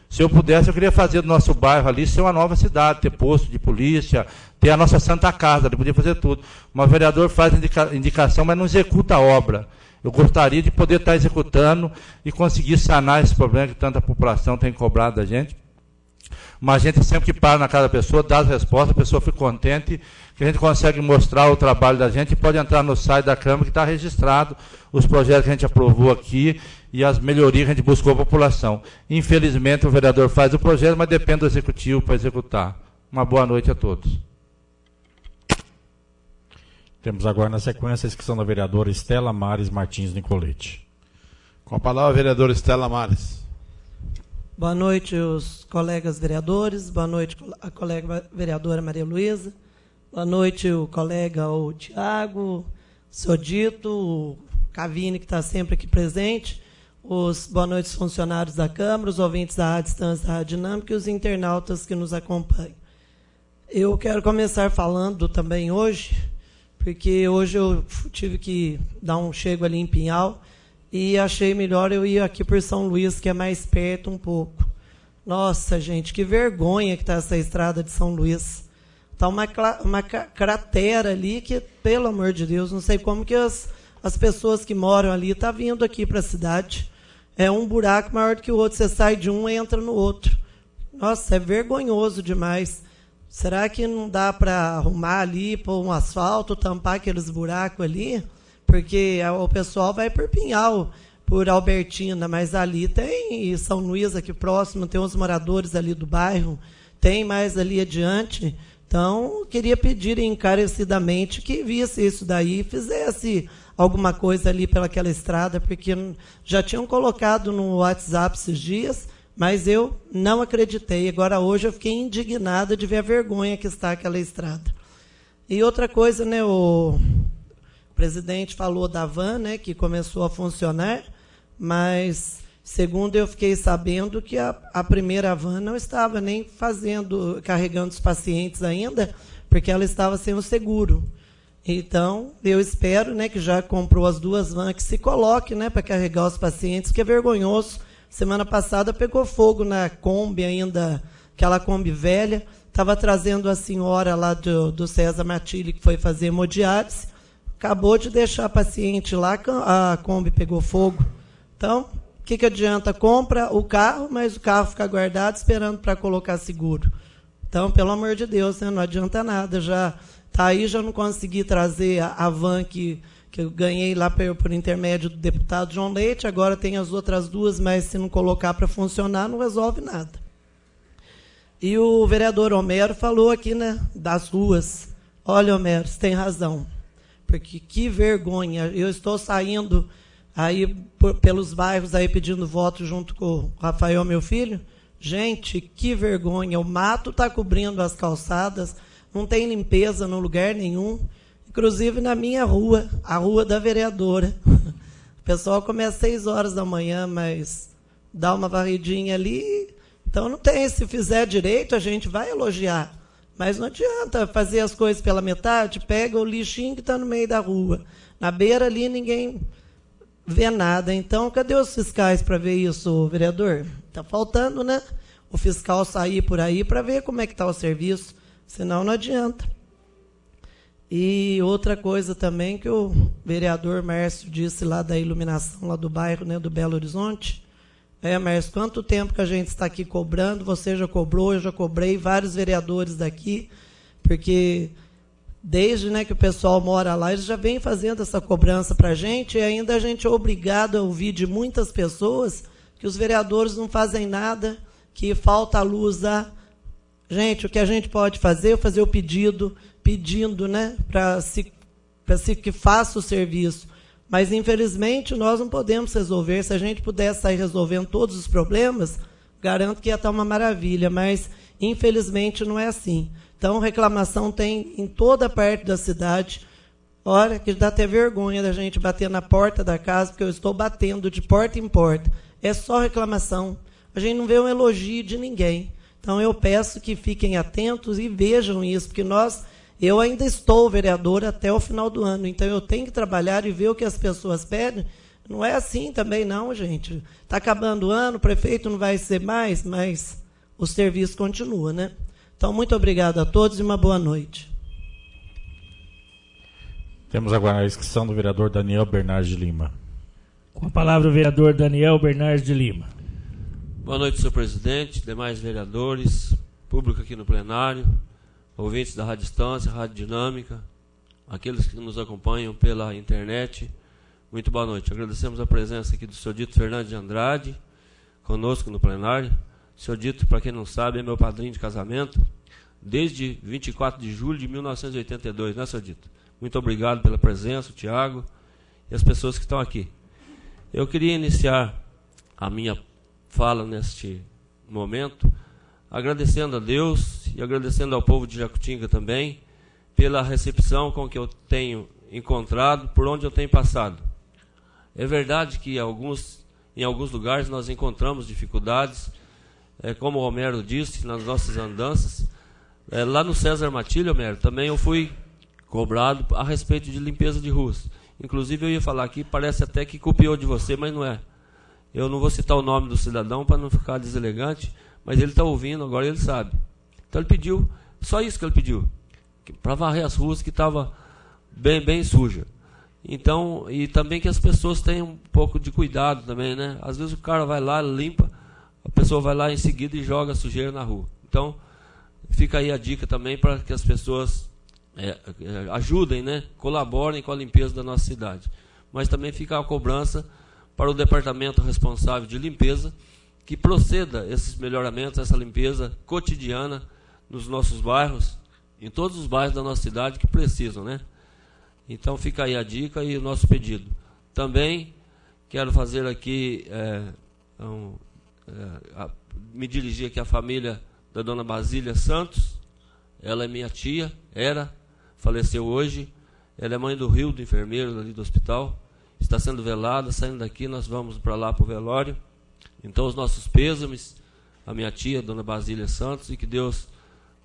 Se eu pudesse, eu queria fazer do nosso bairro ali ser uma nova cidade, ter posto de polícia, ter a nossa Santa Casa, ele podia fazer tudo. Mas o vereador faz indicação, mas não executa a obra. Eu gostaria de poder estar executando e conseguir sanar esse problema que tanta população tem cobrado da gente. Mas a gente sempre que para na casa da pessoa, dá as respostas, a pessoa fica contente, que a gente consegue mostrar o trabalho da gente e pode entrar no site da Câmara que está registrado os projetos que a gente aprovou aqui e as melhorias que a gente buscou a população. Infelizmente, o vereador faz o projeto, mas depende do Executivo para executar. Uma boa noite a todos. Temos agora na sequência a inscrição da vereadora Estela Mares Martins Nicolete. Com a palavra, a vereadora Estela Mares. Boa noite, os colegas vereadores. Boa noite, a colega vereadora Maria Luísa. Boa noite, o colega o Tiago, o seu Dito, o Cavini, que está sempre aqui presente. Boa noite, os funcionários da Câmara, os ouvintes da Rádio Distância, da Rádio Dinâmica e os internautas que nos acompanham. Eu quero começar falando também hoje, porque hoje eu tive que dar um chego ali em Pinhal, e achei melhor eu ir aqui por São Luís, que é mais perto um pouco. Nossa, gente, que vergonha que está essa estrada de São Luís. Está uma cratera ali que, pelo amor de Deus, não sei como que as pessoas que moram ali estão vindo aqui para a cidade. É um buraco maior do que o outro. Você sai de um e entra no outro. Nossa, é vergonhoso demais. Será que não dá para arrumar ali, pôr um asfalto, tampar aqueles buracos ali? Porque o pessoal vai por Pinhal, por Albertina, mas ali tem São Luís aqui próximo, tem uns moradores ali do bairro, tem mais ali adiante. Então, queria pedir encarecidamente que visse isso daí e fizesse alguma coisa ali pelaquela estrada, porque já tinham colocado no WhatsApp esses dias, mas eu não acreditei. Agora, hoje, eu fiquei indignada de ver a vergonha que está aquela estrada. E outra coisa, né, o presidente falou da van, né, que começou a funcionar, mas Segundo, eu fiquei sabendo que a primeira van não estava nem carregando os pacientes ainda, porque ela estava sem o seguro. Então, eu espero, né, que já comprou as 2 vans, que se coloque, né, para carregar os pacientes, que é vergonhoso. Semana passada pegou fogo na Kombi ainda, aquela Kombi velha, estava trazendo a senhora lá do César Matilde, que foi fazer hemodiálise, acabou de deixar a paciente lá, a Kombi pegou fogo. Então, o que adianta? Compra o carro, mas o carro fica guardado esperando para colocar seguro. Então, pelo amor de Deus, né, não adianta nada. Já está aí, já não consegui trazer a van que eu ganhei lá por intermédio do deputado João Leite, agora tem as outras 2, mas se não colocar para funcionar, não resolve nada. E o vereador Homero falou aqui, né, das ruas. Olha, Homero, você tem razão, porque que vergonha. Eu estou saindo aí pelos bairros aí pedindo voto junto com o Rafael, meu filho. Gente, que vergonha. O mato está cobrindo as calçadas, não tem limpeza no lugar nenhum. Inclusive na minha rua, a rua da vereadora. O pessoal começa às 6 horas da manhã, mas dá uma varridinha ali. Então não tem, se fizer direito, a gente vai elogiar. Mas não adianta fazer as coisas pela metade, pega o lixinho que está no meio da rua. Na beira ali ninguém vê nada. Então, cadê os fiscais para ver isso, vereador? Está faltando, né? O fiscal sair por aí para ver como é que está o serviço, senão não adianta. E outra coisa também que o vereador Márcio disse lá da iluminação lá do bairro, né, do Belo Horizonte. Márcio, quanto tempo que a gente está aqui cobrando? Você já cobrou, eu já cobrei, vários vereadores daqui, porque desde, né, que o pessoal mora lá, eles já vêm fazendo essa cobrança para a gente, e ainda a gente é obrigado a ouvir de muitas pessoas que os vereadores não fazem nada, que falta luz lá. Gente, o que a gente pode fazer é fazer o pedindo, né, para que faça o serviço. Mas, infelizmente, nós não podemos resolver. Se a gente pudesse sair resolvendo todos os problemas, garanto que ia estar uma maravilha, mas, infelizmente, não é assim. Então, reclamação tem em toda parte da cidade. Olha, que dá até vergonha da gente bater na porta da casa, porque eu estou batendo de porta em porta. É só reclamação. A gente não vê um elogio de ninguém. Então, eu peço que fiquem atentos e vejam isso, porque eu ainda estou vereador até o final do ano, então eu tenho que trabalhar e ver o que as pessoas pedem. Não é assim também, não, gente. Está acabando o ano, o prefeito não vai ser mais, mas o serviço continua, né? Então, muito obrigado a todos e uma boa noite. Temos agora a inscrição do vereador Daniel Bernardes de Lima. Com a palavra o vereador Daniel Bernardes de Lima. Boa noite, senhor presidente, demais vereadores, público aqui no plenário, ouvintes da Rádio Distância, Rádio Dinâmica, aqueles que nos acompanham pela internet, muito boa noite. Agradecemos a presença aqui do senhor Dito Fernandes de Andrade, conosco no plenário. O senhor Dito, para quem não sabe, é meu padrinho de casamento, desde 24 de julho de 1982, né, senhor Dito? Muito obrigado pela presença, o Tiago e as pessoas que estão aqui. Eu queria iniciar a minha fala neste momento agradecendo a Deus e agradecendo ao povo de Jacutinga também pela recepção com que eu tenho encontrado, por onde eu tenho passado. É verdade que em alguns lugares nós encontramos dificuldades, como o Homero disse, nas nossas andanças. Lá no César Matilde, Homero, também eu fui cobrado a respeito de limpeza de ruas. Inclusive eu ia falar aqui, parece até que copiou de você, mas não é. Eu não vou citar o nome do cidadão para não ficar deselegante, mas ele está ouvindo, agora ele sabe. Então ele pediu, só isso que ele pediu, para varrer as ruas que estavam bem sujas. Então, e também que as pessoas tenham um pouco de cuidado também, né? Às vezes o cara vai lá, limpa, a pessoa vai lá em seguida e joga a sujeira na rua. Então, fica aí a dica também para que as pessoas ajudem, né? Colaborem com a limpeza da nossa cidade. Mas também fica a cobrança para o departamento responsável de limpeza, que proceda esses melhoramentos, essa limpeza cotidiana nos nossos bairros, em todos os bairros da nossa cidade que precisam, né? Então fica aí a dica e o nosso pedido. Também quero fazer aqui, me dirigir aqui à família da dona Basília Santos. Ela é minha tia, faleceu hoje. Ela é mãe do Rio, do enfermeiro ali do hospital. Está sendo velada, saindo daqui, nós vamos para lá para o velório. Então, os nossos pêsames, a minha tia, Dona Basília Santos, e que Deus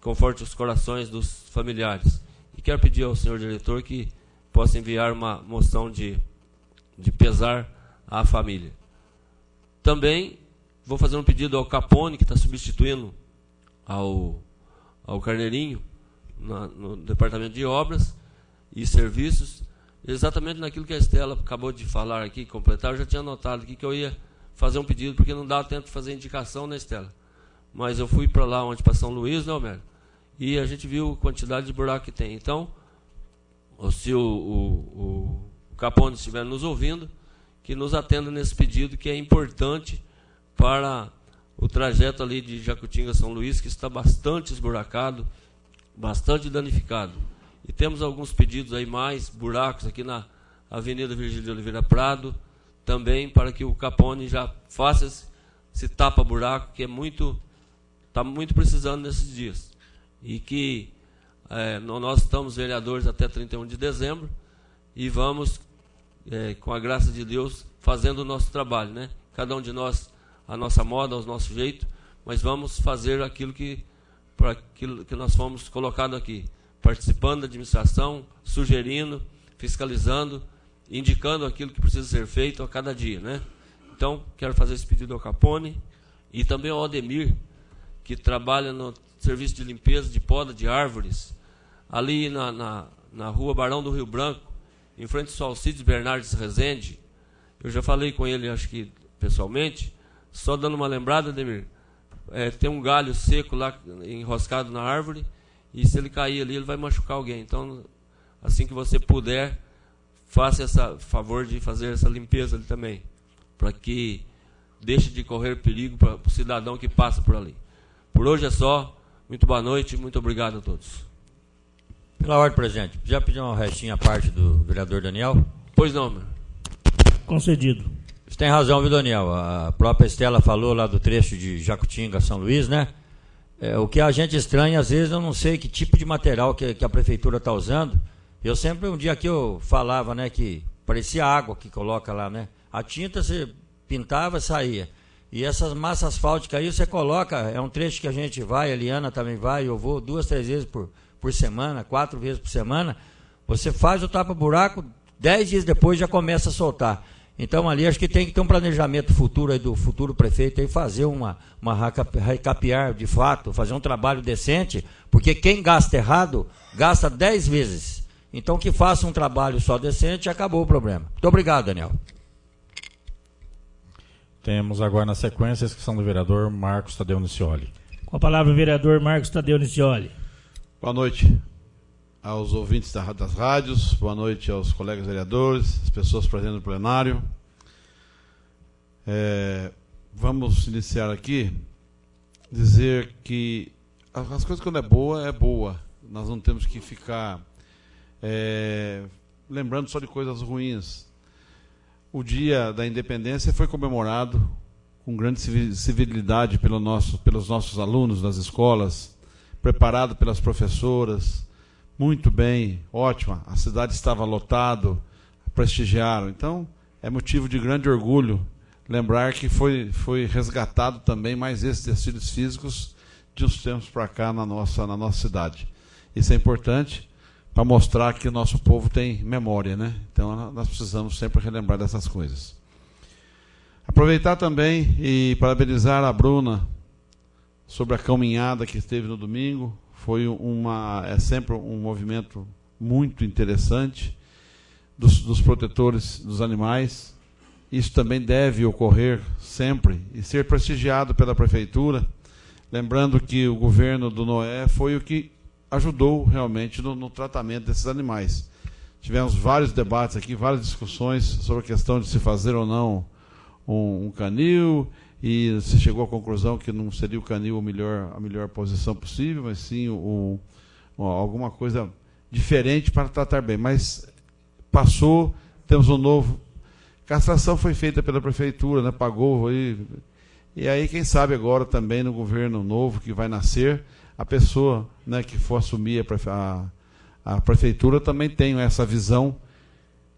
conforte os corações dos familiares. E quero pedir ao senhor diretor que possa enviar uma moção de pesar à família. Também vou fazer um pedido ao Capone, que está substituindo ao Carneirinho no Departamento de Obras e Serviços, exatamente naquilo que a Estela acabou de falar aqui, completar. Eu já tinha anotado aqui que eu ia fazer um pedido, porque não dá tempo de fazer indicação, né, Estela? Mas eu fui para lá, onde para São Luís, né, Homero? E a gente viu a quantidade de buraco que tem. Então, se o Capone estiver nos ouvindo, que nos atenda nesse pedido, que é importante para o trajeto ali de Jacutinga a São Luís, que está bastante esburacado, bastante danificado. E temos alguns pedidos aí, mais buracos aqui na Avenida Virgílio de Oliveira Prado, também para que o Capone já faça esse tapa-buraco, que está muito precisando nesses dias. E que nós estamos vereadores até 31 de dezembro e vamos, com a graça de Deus, fazendo o nosso trabalho, né? Cada um de nós, a nossa moda, ao nosso jeito, mas vamos fazer aquilo que nós fomos colocados aqui, participando da administração, sugerindo, fiscalizando, indicando aquilo que precisa ser feito a cada dia, né? Então, quero fazer esse pedido ao Capone e também ao Ademir, que trabalha no serviço de limpeza de poda de árvores, ali na rua Barão do Rio Branco, em frente ao Alcides Bernardes Rezende. Eu já falei com ele, acho que pessoalmente, só dando uma lembrada, Ademir, tem um galho seco lá enroscado na árvore, e se ele cair ali, ele vai machucar alguém. Então, assim que você puder, faça favor de fazer essa limpeza ali também, para que deixe de correr perigo para o cidadão que passa por ali. Por hoje é só. Muito boa noite, muito obrigado a todos. Pela ordem, presidente, já pediu uma restinha à parte do vereador Daniel? Pois não, meu. Concedido. Você tem razão, viu, Daniel? A própria Estela falou lá do trecho de Jacutinga, São Luís, né? O que a gente estranha, às vezes, eu não sei que tipo de material que a prefeitura está usando. Eu sempre, um dia aqui eu falava, né, que parecia água que coloca lá, né? A tinta você pintava, saía. E essas massas asfálticas aí você coloca, é um trecho que a gente vai, a Eliana também vai, eu vou 2, 3 vezes por semana, 4 vezes por semana. Você faz o tapa-buraco, 10 dias depois já começa a soltar. Então ali acho que tem que ter um planejamento futuro aí do futuro prefeito aí, fazer uma recapear de fato, fazer um trabalho decente, porque quem gasta errado, gasta 10 vezes. Então que faça um trabalho só decente e acabou o problema. Muito obrigado, Daniel. Temos agora na sequência a inscrição do vereador Marcos Tadeu Nicioli. Com a palavra o vereador Marcos Tadeu Nicioli. Boa noite aos ouvintes das rádios, boa noite aos colegas vereadores, as pessoas presentes no plenário. Vamos iniciar aqui, dizer que as coisas quando é boa. Nós não temos que ficar lembrando só de coisas ruins. O Dia da Independência foi comemorado com grande civilidade pelos nossos alunos das escolas, preparado pelas professoras, muito bem, ótima. A cidade estava lotado, prestigiaram. Então, é motivo de grande orgulho lembrar que foi resgatado também mais esses exercícios físicos de uns tempos para cá na nossa cidade. Isso é importante para mostrar que o nosso povo tem memória, né? Então, nós precisamos sempre relembrar dessas coisas. Aproveitar também e parabenizar a Bruna sobre a caminhada que esteve no domingo. Foi sempre um movimento muito interessante dos protetores dos animais. Isso também deve ocorrer sempre e ser prestigiado pela prefeitura. Lembrando que o governo do Noé foi o que ajudou realmente no tratamento desses animais. Tivemos vários debates aqui, várias discussões sobre a questão de se fazer ou não um canil, e se chegou à conclusão que não seria o canil a melhor posição possível, mas sim alguma coisa diferente para tratar bem. Mas passou, temos um novo... Castração foi feita pela prefeitura, né? Pagou aí. E aí, quem sabe agora também no governo novo que vai nascer, a pessoa, né, que for assumir a prefeitura também tem essa visão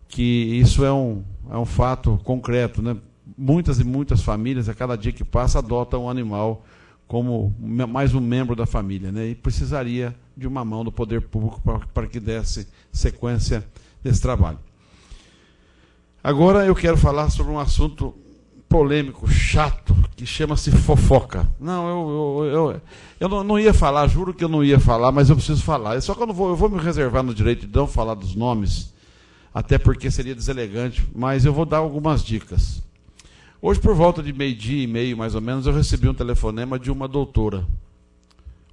que isso é um fato concreto, né? muitas e muitas famílias, a cada dia que passa, adotam um animal como mais um membro da família, né? E precisaria de uma mão do poder público para que desse sequência desse trabalho. Agora eu quero falar sobre um assunto polêmico, chato, que chama-se fofoca. Não, eu não ia falar, juro que eu não ia falar, mas eu preciso falar. Só que eu vou me reservar no direito de não falar dos nomes, até porque seria deselegante, mas eu vou dar algumas dicas. Hoje, por volta de 12:30, mais ou menos, eu recebi um telefonema de uma doutora,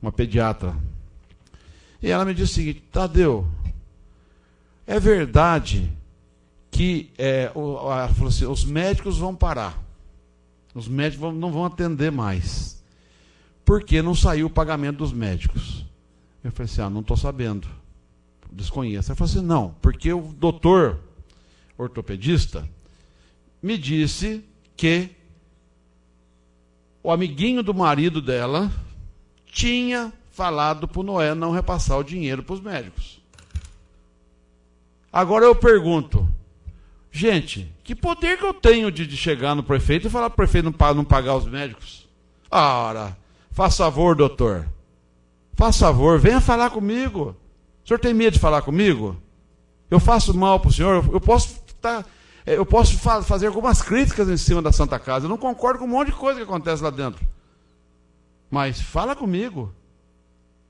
uma pediatra. E ela me disse o seguinte: Tadeu, é verdade que ela falou assim, os médicos vão parar. Os médicos não vão atender mais. Porque não saiu o pagamento dos médicos. Eu falei assim, não estou sabendo. Desconheço. Ela falou assim, não, porque o doutor ortopedista me disse que o amiguinho do marido dela tinha falado para o Noé não repassar o dinheiro para os médicos. Agora eu pergunto, gente, que poder que eu tenho de chegar no prefeito e falar para o prefeito não pagar os médicos? Ora, faz favor, doutor. Faz favor, venha falar comigo. O senhor tem medo de falar comigo? Eu faço mal para o senhor? Eu posso fazer algumas críticas em cima da Santa Casa. Eu não concordo com um monte de coisa que acontece lá dentro. Mas fala comigo.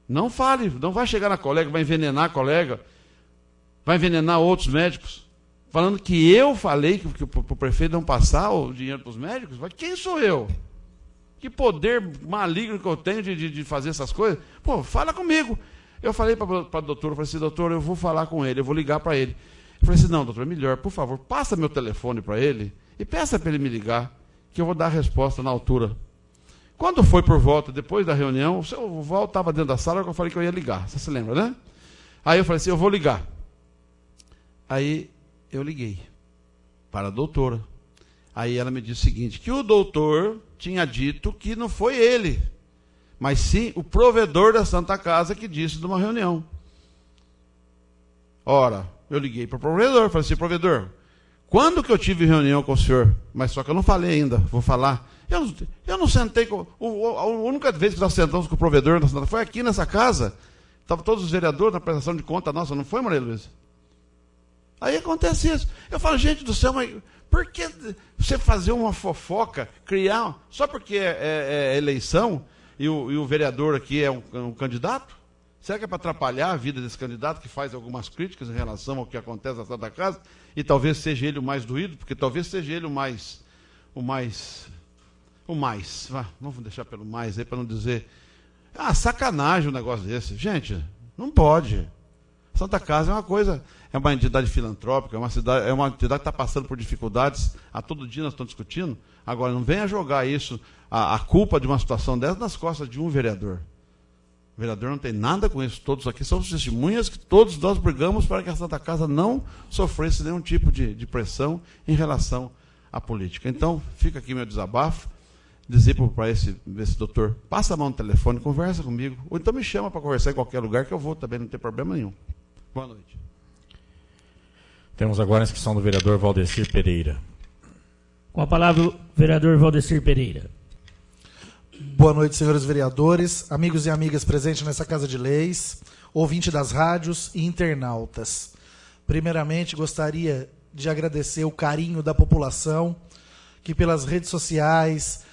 Não fale, não vai chegar na colega, vai envenenar a colega, vai envenenar outros médicos. Falando que eu falei que o prefeito não passar o dinheiro para os médicos. Mas quem sou eu? Que poder maligno que eu tenho de fazer essas coisas? Pô, fala comigo. Eu falei para a doutora, eu falei assim, doutor, eu vou falar com ele, eu vou ligar para ele. Eu falei assim, não, doutor, é melhor, por favor, passa meu telefone para ele e peça para ele me ligar, que eu vou dar a resposta na altura. Quando foi por volta, depois da reunião, o Val estava dentro da sala, que eu falei que eu ia ligar, você se lembra, né? Aí eu falei assim, eu vou ligar. Aí eu liguei para a doutora. Aí ela me disse o seguinte, que o doutor tinha dito que não foi ele, mas sim o provedor da Santa Casa que disse numa reunião. Ora, eu liguei para o provedor, falei assim, provedor, quando que eu tive reunião com o senhor? Mas só que eu não falei ainda, vou falar. Eu não sentei com... A única vez que nós sentamos com o provedor da Santa Casa foi aqui nessa casa. Estavam todos os vereadores na prestação de conta nossa, não foi, Maria Luísa? Aí acontece isso. Eu falo, gente do céu, mas por que você fazer uma fofoca, criar, só porque é eleição e o vereador aqui é um candidato? Será que é para atrapalhar a vida desse candidato que faz algumas críticas em relação ao que acontece na Santa Casa? E talvez seja ele o mais doído, porque talvez seja ele o mais. Vamos deixar pelo mais aí para não dizer. Sacanagem um negócio desse. Gente, não pode. Santa Casa é uma coisa, é uma entidade filantrópica, é uma entidade que está passando por dificuldades, a todo dia nós estamos discutindo. Agora, não venha jogar isso, a culpa de uma situação dessa, nas costas de um vereador. O vereador não tem nada com isso, todos aqui somos testemunhas que todos nós brigamos para que a Santa Casa não sofresse nenhum tipo de pressão em relação à política. Então, fica aqui meu desabafo, dizer para esse doutor, passa a mão no telefone, conversa comigo, ou então me chama para conversar em qualquer lugar que eu vou também, não tem problema nenhum. Boa noite. Temos agora a inscrição do vereador Valdecir Pereira. Com a palavra, o vereador Valdecir Pereira. Boa noite, senhores vereadores, amigos e amigas presentes nessa Casa de Leis, ouvinte das rádios e internautas. Primeiramente, gostaria de agradecer o carinho da população, que pelas redes sociais,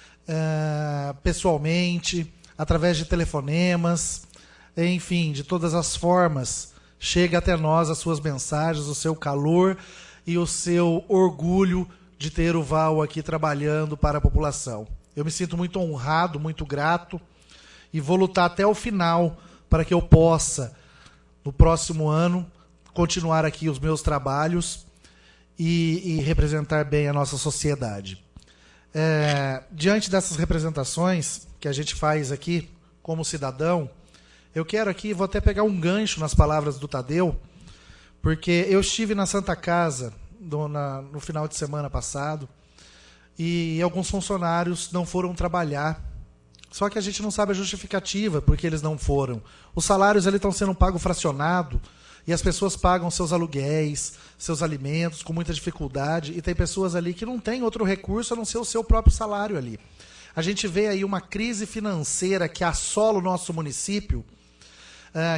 pessoalmente, através de telefonemas, enfim, de todas as formas, chega até nós as suas mensagens, o seu calor e o seu orgulho de ter o Val aqui trabalhando para a população. Eu me sinto muito honrado, muito grato e vou lutar até o final para que eu possa, no próximo ano, continuar aqui os meus trabalhos e representar bem a nossa sociedade. Diante dessas representações que a gente faz aqui como cidadão, eu quero aqui, vou até pegar um gancho nas palavras do Tadeu, porque eu estive na Santa Casa no final de semana passado e alguns funcionários não foram trabalhar. Só que a gente não sabe a justificativa porque eles não foram. Os salários ali estão sendo pagos fracionado E as pessoas pagam seus aluguéis, seus alimentos com muita dificuldade, e tem pessoas ali que não têm outro recurso a não ser o seu próprio salário ali. A gente vê aí uma crise financeira que assola o nosso município,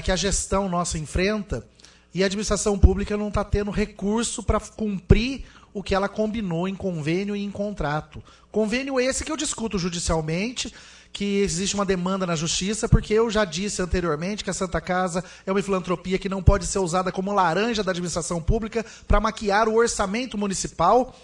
que a gestão nossa enfrenta, e a administração pública não está tendo recurso para cumprir o que ela combinou em convênio e em contrato. Convênio esse que eu discuto judicialmente, que existe uma demanda na justiça, porque eu já disse anteriormente que a Santa Casa é uma filantropia que não pode ser usada como laranja da administração pública para maquiar o orçamento municipal.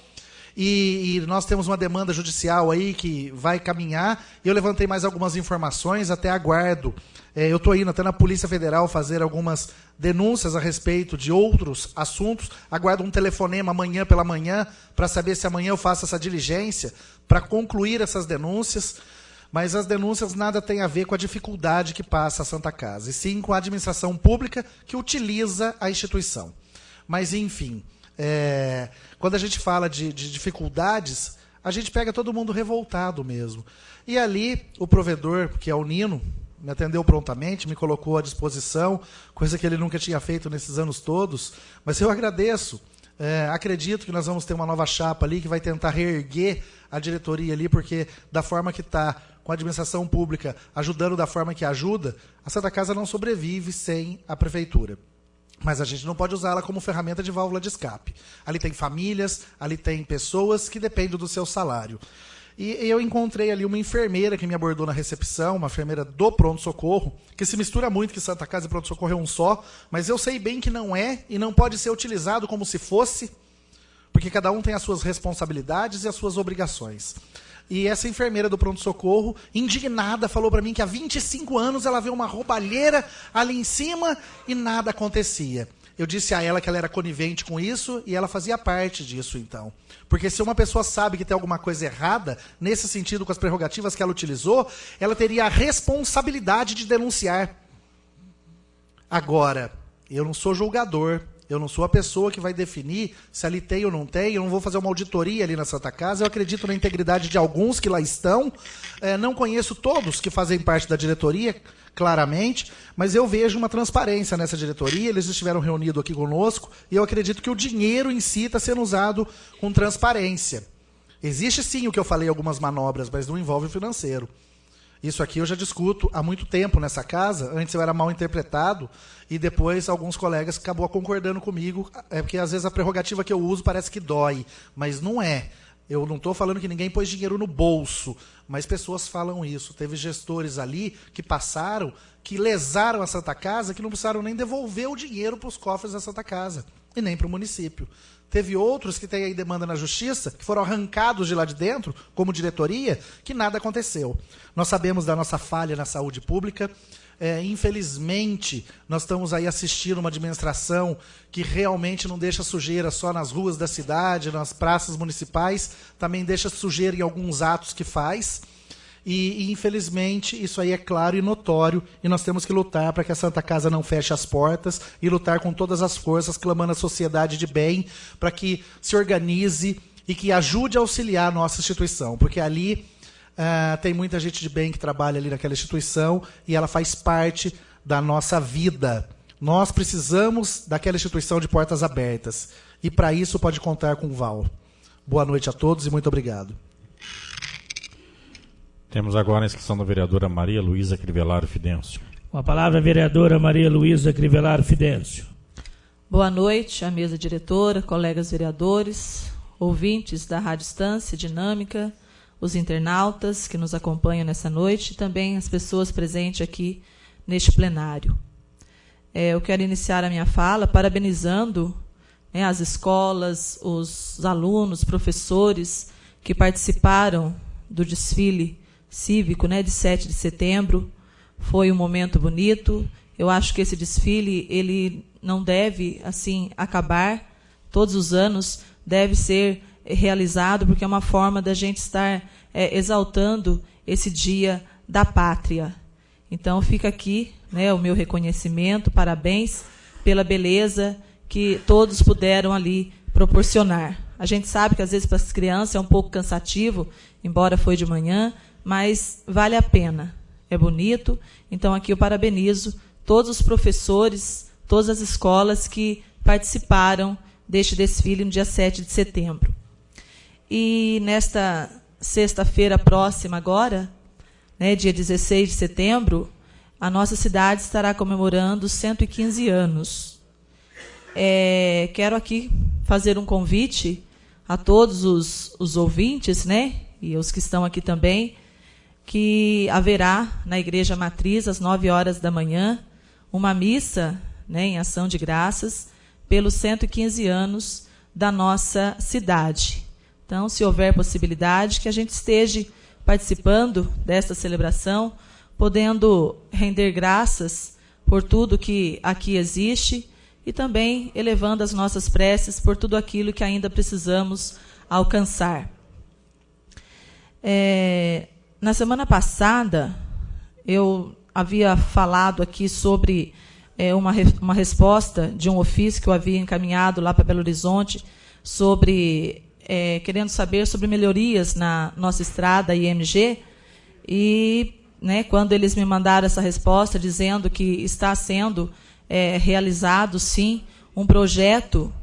E nós temos uma demanda judicial aí que vai caminhar. Eu levantei mais algumas informações, até aguardo. Eu estou indo até na Polícia Federal fazer algumas denúncias a respeito de outros assuntos. Aguardo um telefonema amanhã pela manhã para saber se amanhã eu faço essa diligência para concluir essas denúncias. Mas as denúncias nada têm a ver com a dificuldade que passa a Santa Casa, e sim com a administração pública que utiliza a instituição. Mas, enfim, quando a gente fala de dificuldades, a gente pega todo mundo revoltado mesmo. E ali, o provedor, que é o Nino, me atendeu prontamente, me colocou à disposição, coisa que ele nunca tinha feito nesses anos todos, mas eu agradeço. Acredito que nós vamos ter uma nova chapa ali que vai tentar reerguer a diretoria ali, porque da forma que está, com a administração pública ajudando da forma que ajuda, a Santa Casa não sobrevive sem a prefeitura. Mas a gente não pode usá-la como ferramenta de válvula de escape. Ali tem famílias, ali tem pessoas que dependem do seu salário. E eu encontrei ali uma enfermeira que me abordou na recepção, uma enfermeira do pronto-socorro, que se mistura muito, que Santa Casa e pronto-socorro é um só, mas eu sei bem que não é e não pode ser utilizado como se fosse, porque cada um tem as suas responsabilidades e as suas obrigações. E essa enfermeira do pronto-socorro, indignada, falou para mim que há 25 anos ela vê uma roubalheira ali em cima e nada acontecia. Eu disse a ela que ela era conivente com isso e ela fazia parte disso, então. Porque se uma pessoa sabe que tem alguma coisa errada, nesse sentido, com as prerrogativas que ela utilizou, ela teria a responsabilidade de denunciar. Agora, eu não sou julgador, eu não sou a pessoa que vai definir se ali tem ou não tem, eu não vou fazer uma auditoria ali na Santa Casa, eu acredito na integridade de alguns que lá estão, não conheço todos que fazem parte da diretoria, claramente, mas eu vejo uma transparência nessa diretoria, eles estiveram reunidos aqui conosco, e eu acredito que o dinheiro em si está sendo usado com transparência. Existe sim o que eu falei, algumas manobras, mas não envolve o financeiro. Isso aqui eu já discuto há muito tempo nessa casa, antes eu era mal interpretado, e depois alguns colegas acabou concordando comigo, porque às vezes a prerrogativa que eu uso parece que dói, mas não é. Eu não estou falando que ninguém pôs dinheiro no bolso, mas pessoas falam isso. Teve gestores ali que passaram, que lesaram a Santa Casa, que não precisaram nem devolver o dinheiro para os cofres da Santa Casa, e nem para o município. Teve outros que têm aí demanda na justiça, que foram arrancados de lá de dentro, como diretoria, que nada aconteceu. Nós sabemos da nossa falha na saúde pública. Infelizmente, nós estamos aí assistindo uma administração que realmente não deixa sujeira só nas ruas da cidade, nas praças municipais, também deixa sujeira em alguns atos que faz. E infelizmente, isso aí é claro e notório, e nós temos que lutar para que a Santa Casa não feche as portas e lutar com todas as forças, clamando à sociedade de bem, para que se organize e que ajude a auxiliar a nossa instituição, porque ali tem muita gente de bem que trabalha ali naquela instituição e ela faz parte da nossa vida. Nós precisamos daquela instituição de portas abertas, e para isso pode contar com o Val. Boa noite a todos e muito obrigado. Temos agora a inscrição da vereadora Maria Luísa Crivellaro Fidêncio. Com a palavra, a vereadora Maria Luísa Crivellaro Fidêncio. Boa noite à mesa diretora, colegas vereadores, ouvintes da Rádio Estância Dinâmica, os internautas que nos acompanham nessa noite e também as pessoas presentes aqui neste plenário. Eu quero iniciar a minha fala parabenizando as escolas, os alunos, professores que participaram do desfile cívico, de 7 de setembro. Foi um momento bonito. Eu acho que esse desfile ele não deve assim acabar. Todos os anos deve ser realizado, porque é uma forma da gente estar exaltando esse dia da pátria. Então fica aqui o meu reconhecimento, parabéns pela beleza que todos puderam ali proporcionar. A gente sabe que às vezes para as crianças é um pouco cansativo, embora foi de manhã, mas vale a pena, é bonito. Então aqui eu parabenizo todos os professores, todas as escolas que participaram deste desfile no dia 7 de setembro. E nesta sexta-feira próxima agora, né, dia 16 de setembro, a nossa cidade estará comemorando 115 anos. Quero aqui fazer um convite a todos os ouvintes, né, e os que estão aqui também, que haverá na Igreja Matriz, às 9 horas da manhã, uma missa, né, em ação de graças, pelos 115 anos da nossa cidade. Então, se houver possibilidade, que a gente esteja participando desta celebração, podendo render graças por tudo que aqui existe e também elevando as nossas preces por tudo aquilo que ainda precisamos alcançar. Na semana passada, eu havia falado aqui sobre uma resposta de um ofício que eu havia encaminhado lá para Belo Horizonte sobre querendo saber sobre melhorias na nossa estrada IMG, e né, quando eles me mandaram essa resposta dizendo que está sendo realizado, sim, um projeto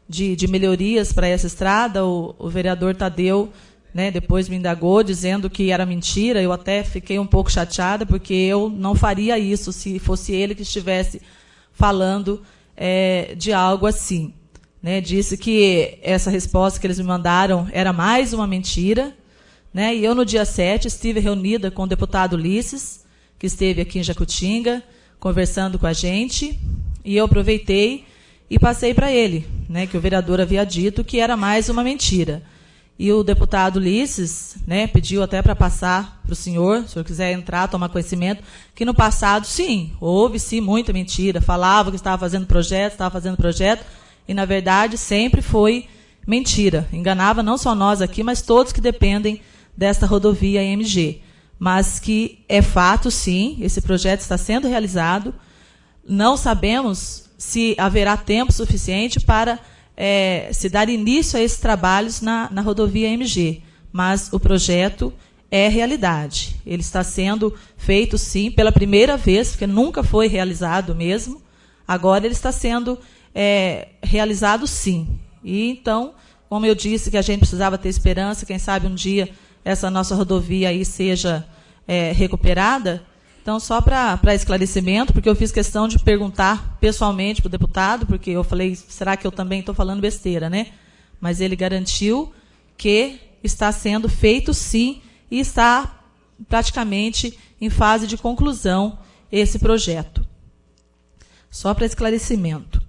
de melhorias para essa estrada, o vereador Tadeu, né, depois me indagou dizendo que era mentira. Eu até fiquei um pouco chateada, porque eu não faria isso se fosse ele que estivesse falando de algo assim. Né, disse que essa resposta que eles me mandaram era mais uma mentira, né, e eu, no dia 7, estive reunida com o deputado Ulisses, que esteve aqui em Jacutinga, conversando com a gente, e eu aproveitei e passei para ele, né, que o vereador havia dito que era mais uma mentira. E o deputado Ulisses, né, pediu até para passar para o senhor, se o senhor quiser entrar, tomar conhecimento, que no passado, sim, houve sim muita mentira, falava que estava fazendo projeto, e, na verdade, sempre foi mentira. Enganava não só nós aqui, mas todos que dependem desta rodovia IMG. Mas que é fato, sim, esse projeto está sendo realizado. Não sabemos se haverá tempo suficiente para se dar início a esses trabalhos na rodovia IMG. Mas o projeto é realidade. Ele está sendo feito, sim, pela primeira vez, porque nunca foi realizado mesmo. Agora ele está sendo realizado, sim. E então, como eu disse que a gente precisava ter esperança, quem sabe um dia essa nossa rodovia aí seja recuperada. Então, só para esclarecimento, porque eu fiz questão de perguntar pessoalmente para o deputado, porque eu falei, será que eu também estou falando besteira, né? Mas ele garantiu que está sendo feito, sim, e está praticamente em fase de conclusão esse projeto. Só para esclarecimento.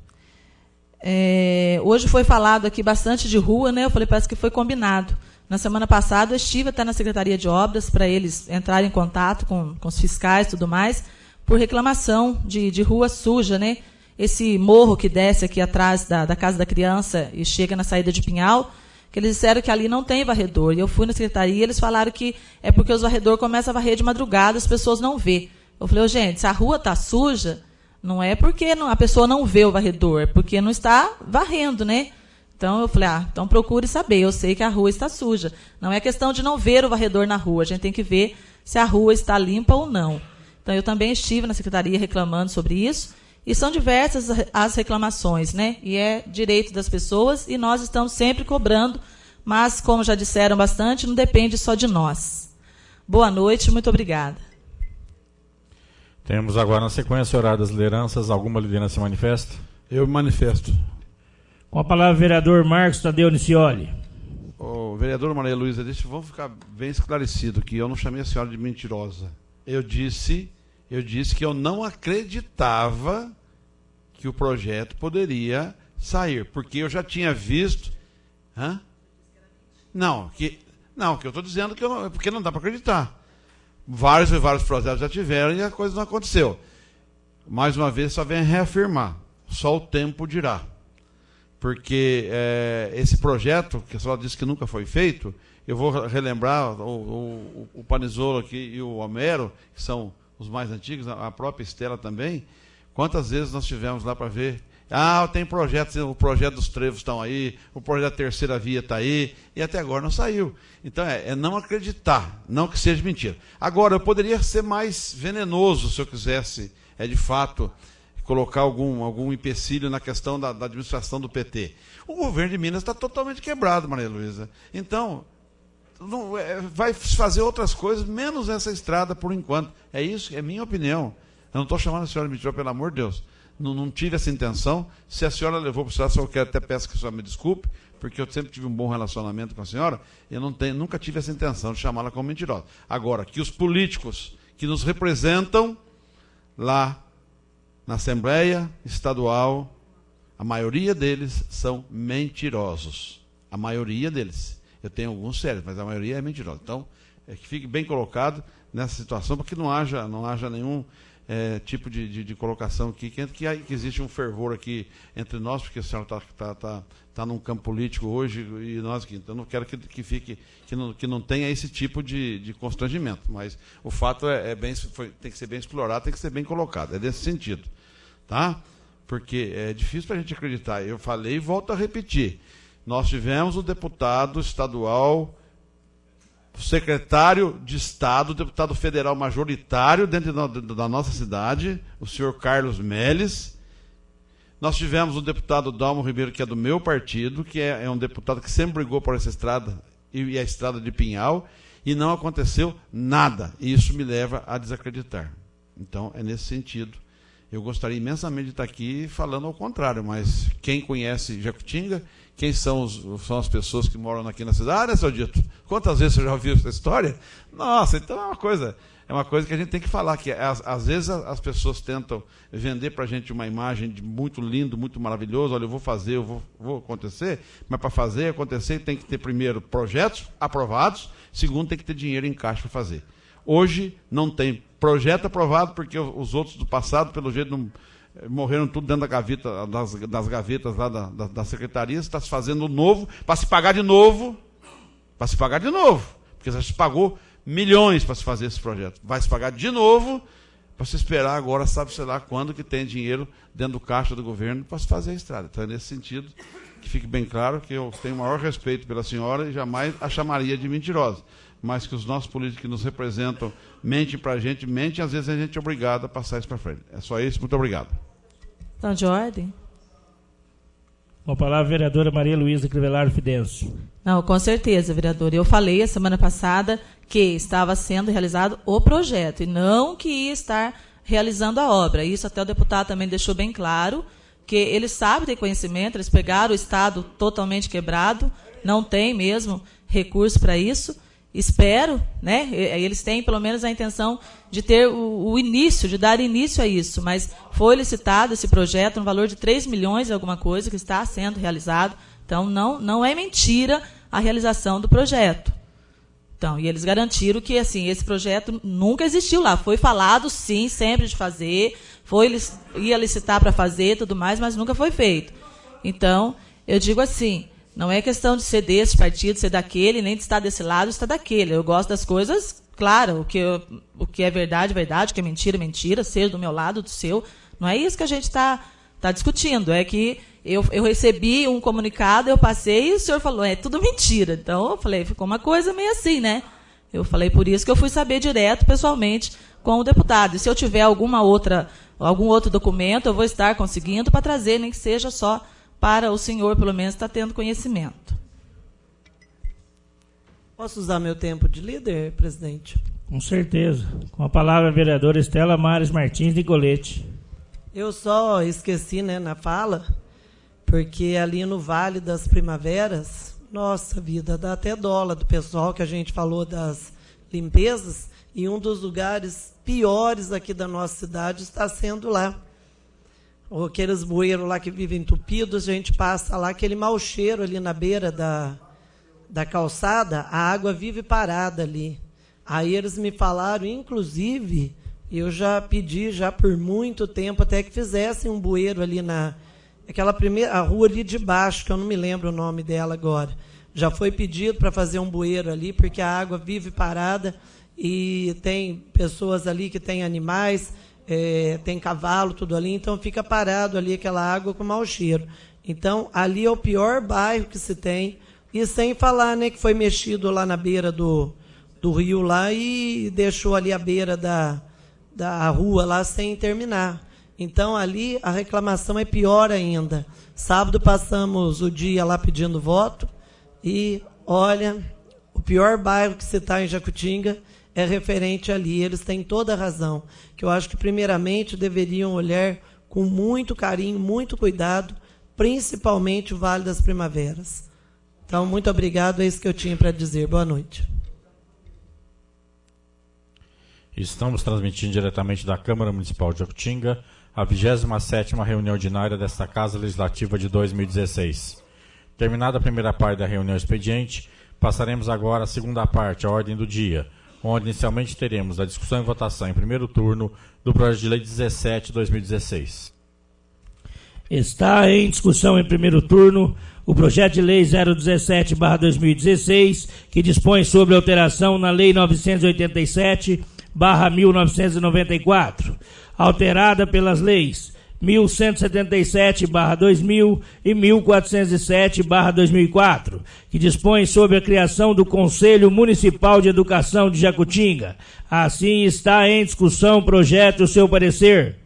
Hoje foi falado aqui bastante de rua, né? Eu falei, parece que foi combinado. Na semana passada, eu estive até na Secretaria de Obras para eles entrarem em contato com os fiscais e tudo mais, por reclamação de rua suja, né? Esse morro que desce aqui atrás da Casa da Criança e chega na saída de Pinhal, que eles disseram que ali não tem varredor. E eu fui na Secretaria e eles falaram que é porque os varredores começam a varrer de madrugada, as pessoas não vê. Eu falei, gente, se a rua está suja, não é porque a pessoa não vê o varredor, é porque não está varrendo, né? Então, eu falei, então procure saber, eu sei que a rua está suja. Não é questão de não ver o varredor na rua, a gente tem que ver se a rua está limpa ou não. Então, eu também estive na Secretaria reclamando sobre isso, e são diversas as reclamações, né? E é direito das pessoas, e nós estamos sempre cobrando, mas, como já disseram bastante, não depende só de nós. Boa noite, muito obrigada. Temos agora, na sequência, horário das lideranças. Alguma liderança se manifesta? Eu me manifesto. Com a palavra, o vereador Marcos Tadeu Nicioli. O vereador Maria Luísa, vamos ficar bem esclarecido que eu não chamei a senhora de mentirosa. Eu disse que eu não acreditava que o projeto poderia sair, porque eu já tinha visto... Não, que eu estou dizendo que porque não dá para acreditar. Vários projetos já tiveram e a coisa não aconteceu. Mais uma vez, só vem reafirmar. Só o tempo dirá. Porque esse projeto, que a senhora disse que nunca foi feito, eu vou relembrar o Panizzolo aqui e o Homero, que são os mais antigos, a própria Estela também. Quantas vezes nós tivemos lá para ver? Tem projetos, o projeto dos trevos estão aí, o projeto da terceira via está aí, e até agora não saiu. Então é não acreditar, não que seja mentira. Agora, eu poderia ser mais venenoso se eu quisesse, de fato, colocar algum empecilho na questão da administração do PT. O governo de Minas está totalmente quebrado, Maria Luísa. Então, vai fazer outras coisas, menos essa estrada por enquanto. É isso, é minha opinião. Eu não estou chamando a senhora de mentirosa, pelo amor de Deus. Não tive essa intenção. Se a senhora levou para o Estado, eu quero até peço que a senhora me desculpe, porque eu sempre tive um bom relacionamento com a senhora, eu nunca tive essa intenção de chamá-la como mentirosa. Agora, que os políticos que nos representam lá na Assembleia Estadual, a maioria deles são mentirosos. A maioria deles. Eu tenho alguns sérios, mas a maioria é mentirosa. Então, que fique bem colocado nessa situação, para que não haja nenhum tipo de colocação aqui, que existe um fervor aqui entre nós, porque a senhora está num campo político hoje e nós aqui. Então, não quero que não tenha esse tipo de constrangimento. Mas o fato tem que ser bem explorado, tem que ser bem colocado. É desse sentido. Tá? Porque é difícil para a gente acreditar. Eu falei e volto a repetir. Nós tivemos o deputado estadual, secretário de Estado, deputado federal majoritário dentro da nossa cidade, o senhor Carlos Melles. Nós tivemos o deputado Dalmo Ribeiro, que é do meu partido, que é um deputado que sempre brigou por essa estrada, e a estrada de Pinhal, e não aconteceu nada. E isso me leva a desacreditar. Então, é nesse sentido. Eu gostaria imensamente de estar aqui falando ao contrário, mas quem conhece Jacutinga, quem são as pessoas que moram aqui na cidade, né, seu Dito? Quantas vezes você já ouviu essa história? Nossa, então é uma coisa que a gente tem que falar, que às vezes as pessoas tentam vender para a gente uma imagem de muito lindo, muito maravilhoso, olha, eu vou fazer, vou acontecer, mas para fazer acontecer tem que ter, primeiro, projetos aprovados, segundo, tem que ter dinheiro em caixa para fazer. Hoje não tem projeto aprovado, porque os outros do passado, pelo jeito, morreram tudo dentro da gaveta, das gavetas lá da secretaria. Está se fazendo novo, para se pagar de novo. Para se pagar de novo. Porque já se pagou milhões para se fazer esse projeto. Vai se pagar de novo, para se esperar agora, sabe-se lá quando que tem dinheiro dentro do caixa do governo para se fazer a estrada. Então é nesse sentido que fique bem claro que eu tenho o maior respeito pela senhora e jamais a chamaria de mentirosa. Mas que os nossos políticos que nos representam mentem para a gente, e às vezes a gente é obrigado a passar isso para frente. É só isso, muito obrigado. Então, de ordem. Com a palavra, a vereadora Maria Luísa Crivellaro Fidêncio. Não, com certeza, vereadora. Eu falei a semana passada que estava sendo realizado o projeto e não que ia estar realizando a obra. Isso até o deputado também deixou bem claro, que eles sabem, têm conhecimento, eles pegaram o Estado totalmente quebrado, não tem mesmo recurso para isso. Espero, né? Eles têm pelo menos a intenção de ter o início, de dar início a isso, mas foi licitado esse projeto no valor de 3 milhões e alguma coisa que está sendo realizado. Então, não é mentira a realização do projeto. Então, e eles garantiram que assim, esse projeto nunca existiu lá. Foi falado, sim, sempre de fazer, ia licitar para fazer tudo mais, mas nunca foi feito. Então, eu digo assim, não é questão de ser desse partido, ser daquele, nem de estar desse lado, estar daquele. Eu gosto das coisas, claro, o que é verdade, verdade, o que é mentira, mentira, seja do meu lado, do seu. Não é isso que a gente está discutindo. É que eu recebi um comunicado, eu passei e o senhor falou, é tudo mentira. Então, eu falei, ficou uma coisa meio assim, né? Eu falei, por isso que eu fui saber direto, pessoalmente, com o deputado. E se eu tiver algum outro documento, eu vou estar conseguindo para trazer, nem que seja só para o senhor, pelo menos, estar tendo conhecimento. Posso usar meu tempo de líder, presidente? Com certeza. Com a palavra, a vereadora Estela Mares Martins Nicolete. Eu só esqueci, né, na fala, porque ali no Vale das Primaveras, nossa vida, dá até dó do pessoal que a gente falou das limpezas, e um dos lugares piores aqui da nossa cidade está sendo lá. Aqueles bueiros lá que vivem entupidos, a gente passa lá, aquele mau cheiro ali na beira da calçada, a água vive parada ali. Aí eles me falaram, inclusive, eu já pedi já por muito tempo até que fizessem um bueiro ali a rua ali de baixo, que eu não me lembro o nome dela agora. Já foi pedido para fazer um bueiro ali, porque a água vive parada e tem pessoas ali que têm animais, tem cavalo, tudo ali, então fica parado ali aquela água com mau cheiro. Então, ali é o pior bairro que se tem, e sem falar, né, que foi mexido lá na beira do rio lá e deixou ali a beira da rua lá sem terminar. Então, ali, a reclamação é pior ainda. Sábado, passamos o dia lá pedindo voto e, olha, o pior bairro que você está em Jacutinga é referente ali. Eles têm toda a razão. Que eu acho que, primeiramente, deveriam olhar com muito carinho, muito cuidado, principalmente o Vale das Primaveras. Então, muito obrigado. É isso que eu tinha para dizer. Boa noite. Estamos transmitindo diretamente da Câmara Municipal de Jacutinga a 27ª reunião ordinária desta Casa Legislativa de 2016. Terminada a primeira parte da reunião expediente, passaremos agora à segunda parte, a ordem do dia, onde inicialmente teremos a discussão e votação em primeiro turno do projeto de lei 17/2016. Está em discussão em primeiro turno o projeto de lei 017/2016, que dispõe sobre alteração na lei 987/1994, alterada pelas leis 1177/2000 e 1407/2004, que dispõe sobre a criação do Conselho Municipal de Educação de Jacutinga. Assim está em discussão o projeto e o seu parecer.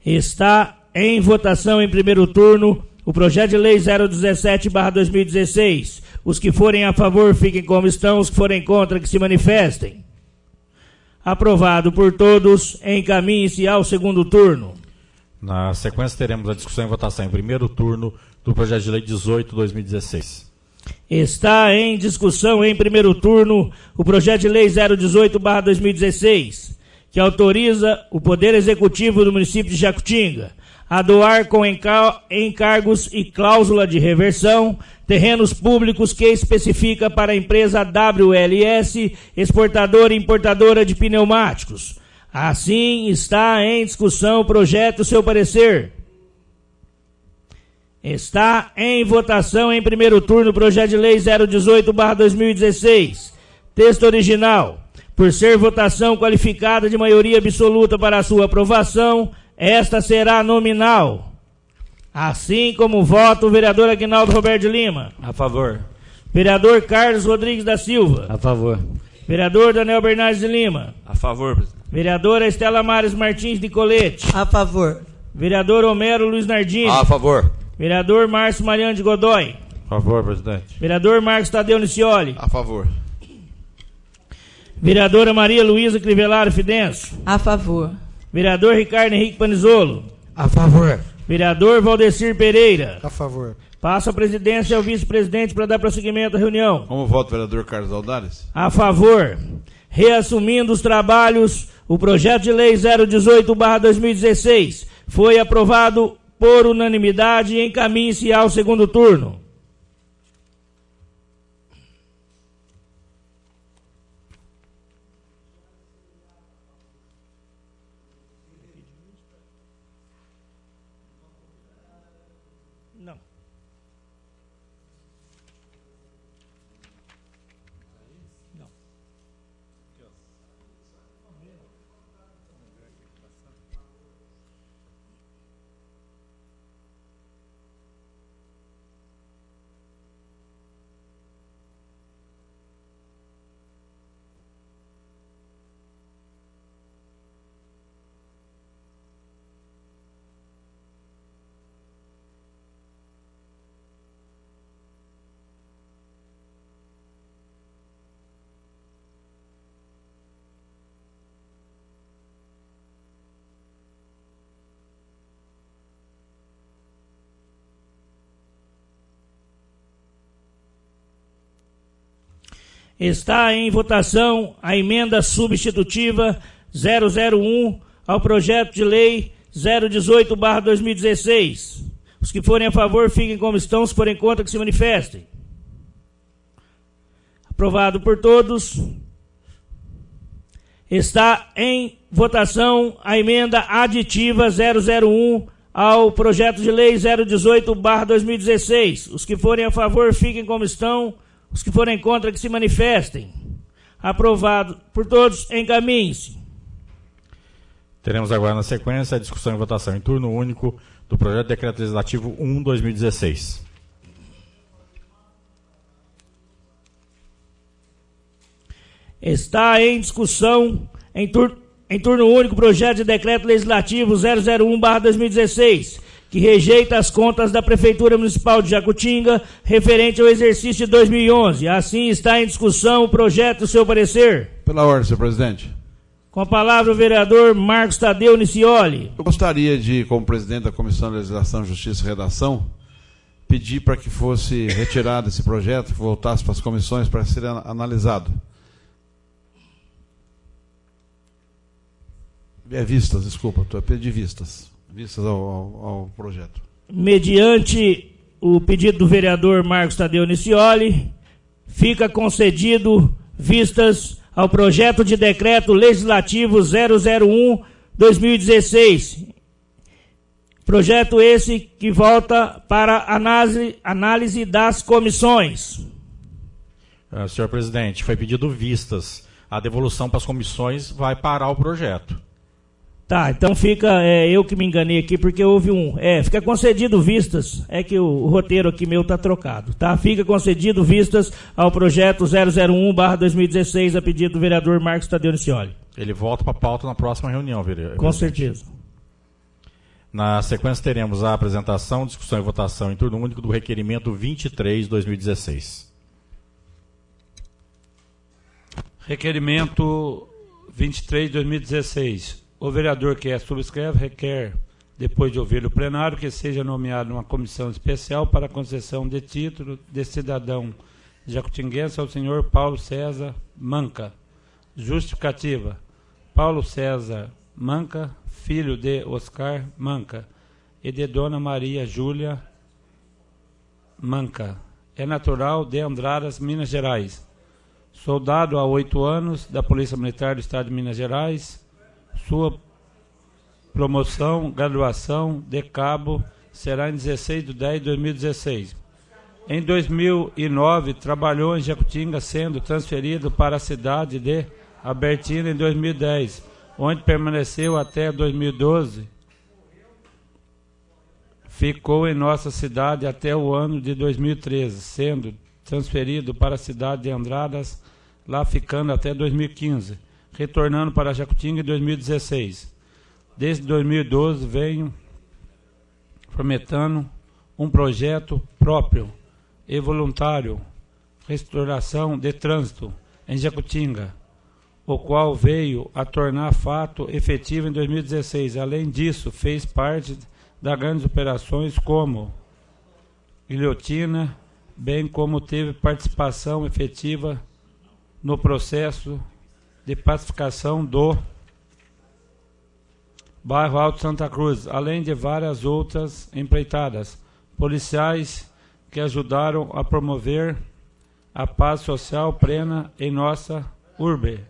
Está em votação em primeiro turno o projeto de lei 017/2016. Os que forem a favor fiquem como estão, os que forem contra que se manifestem. Aprovado por todos, encaminhe-se ao segundo turno. Na sequência teremos a discussão e votação em primeiro turno do projeto de lei 18/2016. Está em discussão em primeiro turno o projeto de lei 018/2016, que autoriza o Poder Executivo do município de Jacutinga a doar com encargos e cláusula de reversão terrenos públicos que especifica para a empresa WLS, exportadora e importadora de pneumáticos. Assim está em discussão o projeto e o seu parecer. Está em votação em primeiro turno o projeto de lei 018/2016. Texto original. Por ser votação qualificada de maioria absoluta para a sua aprovação, esta será nominal. Assim como voto o vereador Aguinaldo Roberto de Lima. A favor. Vereador Carlos Rodrigues da Silva. A favor. Vereador Daniel Bernardes de Lima. A favor, presidente. Vereadora Estela Mares Martins de Colete. A favor. Vereador Homero Luiz Nardini. A favor. Vereador Márcio Mariano de Godoy. A favor, presidente. Vereador Marcos Tadeu Nicioli. A favor. Vereadora Maria Luísa Crivellaro Fidencio. A favor. Vereador Ricardo Henrique Panizolo. A favor. Vereador Valdecir Pereira. A favor. Passa a presidência ao vice-presidente para dar prosseguimento à reunião. Como vota o vereador Carlos Aldares? A favor. Reassumindo os trabalhos, o projeto de lei 018/2016 foi aprovado por unanimidade e encaminhe-se ao segundo turno. Está em votação a emenda substitutiva 001 ao projeto de lei 018/2016. Os que forem a favor fiquem como estão, os que forem contra que se manifestem. Aprovado por todos. Está em votação a emenda aditiva 001 ao projeto de lei 018/2016. Os que forem a favor fiquem como estão, os que forem contra que se manifestem. Aprovado por todos, encaminhe-se. Teremos agora na sequência a discussão e votação em turno único do projeto de decreto legislativo 1/2016. Está em discussão em turno em turno único, projeto de decreto legislativo 001/2016, que rejeita as contas da Prefeitura Municipal de Jacutinga referente ao exercício de 2011. Assim está em discussão o projeto, seu parecer. Pela ordem, senhor presidente. Com a palavra o vereador Marcos Tadeu Nicioli. Eu gostaria de, como presidente da Comissão de Legislação, Justiça e Redação, pedir para que fosse retirado esse projeto, que voltasse para as comissões para ser analisado. Vistas, desculpa, estou a pedir vistas ao projeto. Mediante o pedido do vereador Marcos Tadeu Nicioli, fica concedido vistas ao projeto de decreto legislativo 001/2016. Projeto esse que volta para análise das comissões. Senhor presidente, foi pedido vistas. A devolução para as comissões vai parar o projeto. Tá, então fica, eu que me enganei aqui, porque houve fica concedido vistas, é que o roteiro aqui meu está trocado, tá? Fica concedido vistas ao projeto 001/2016, a pedido do vereador Marcos Tadeu Nicioli. Ele volta para a pauta na próxima reunião, vereador. Com certeza. Na sequência teremos a apresentação, discussão e votação em turno único do requerimento 23/2016. Requerimento 23/2016. O vereador que subscreve requer, depois de ouvir o plenário, que seja nomeado uma comissão especial para a concessão de título de cidadão jacutinguense ao senhor Paulo César Manca. Justificativa. Paulo César Manca, filho de Oscar Manca e de Dona Maria Júlia Manca. É natural de Andradas, Minas Gerais. Soldado há 8 anos da Polícia Militar do Estado de Minas Gerais. Sua promoção, graduação de cabo será em 16/10/2016. Em 2009, trabalhou em Jacutinga, sendo transferido para a cidade de Albertina em 2010, onde permaneceu até 2012. Ficou em nossa cidade até o ano de 2013, sendo transferido para a cidade de Andradas, lá ficando até 2015. Retornando para Jacutinga em 2016. Desde 2012 venho fomentando um projeto próprio e voluntário, restauração de trânsito em Jacutinga, o qual veio a tornar fato efetivo em 2016. Além disso, fez parte das grandes operações como guilhotina, bem como teve participação efetiva no processo de pacificação do bairro Alto Santa Cruz, além de várias outras empreitadas policiais que ajudaram a promover a paz social plena em nossa urbe.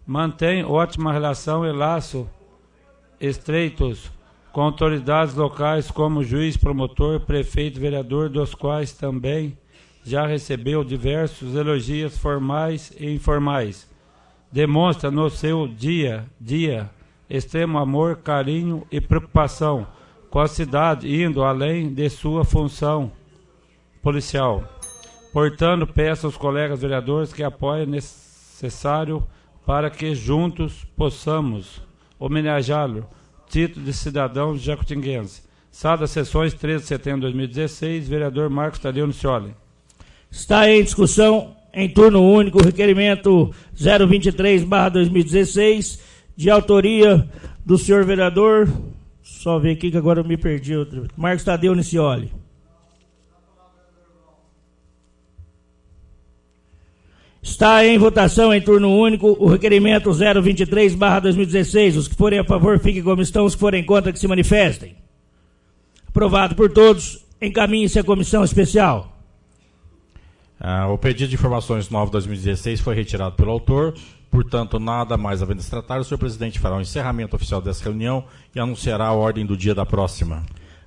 Mantém ótima relação e laço estreitos com autoridades locais como juiz, promotor, prefeito, vereador, dos quais também já recebeu diversos elogios formais e informais. Demonstra no seu dia a dia extremo amor, carinho e preocupação com a cidade, indo além de sua função policial. Portanto, peço aos colegas vereadores que apoiem necessário para que juntos possamos homenageá-lo, título de cidadão jacutinguense. Sala das sessões, 13 de setembro de 2016, vereador Marcos Tadeu Nicioli. Está em discussão, em turno único, o requerimento 023/2016, de autoria do senhor vereador, só ver aqui que agora eu me perdi, Marcos Tadeu Nicioli. Está em votação, em turno único, o requerimento 023/2016. Os que forem a favor, fiquem como estão. Os que forem contra, que se manifestem. Aprovado por todos, encaminhe-se à comissão especial. O pedido de informações 9/2016 foi retirado pelo autor, portanto, nada mais havendo se tratar, o senhor presidente fará o encerramento oficial dessa reunião e anunciará a ordem do dia da próxima.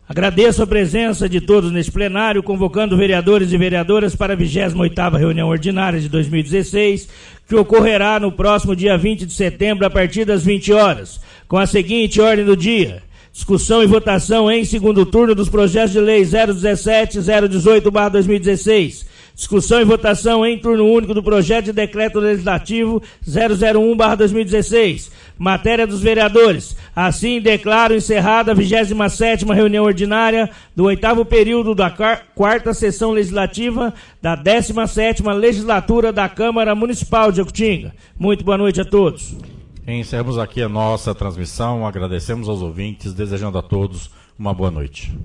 Agradeço a presença de todos neste plenário, convocando vereadores e vereadoras para a 28ª reunião ordinária de 2016, que ocorrerá no próximo dia 20 de setembro, a partir das 20 horas, com a seguinte ordem do dia: discussão e votação em segundo turno dos projetos de lei 017 e 018/2016, Discussão e votação em turno único do projeto de decreto legislativo 001/2016. Matéria dos vereadores. Assim, declaro encerrada a 27ª reunião ordinária do 8º período da 4ª sessão legislativa da 17ª legislatura da Câmara Municipal de Jacutinga. Muito boa noite a todos. Encerramos aqui a nossa transmissão. Agradecemos aos ouvintes, desejando a todos uma boa noite.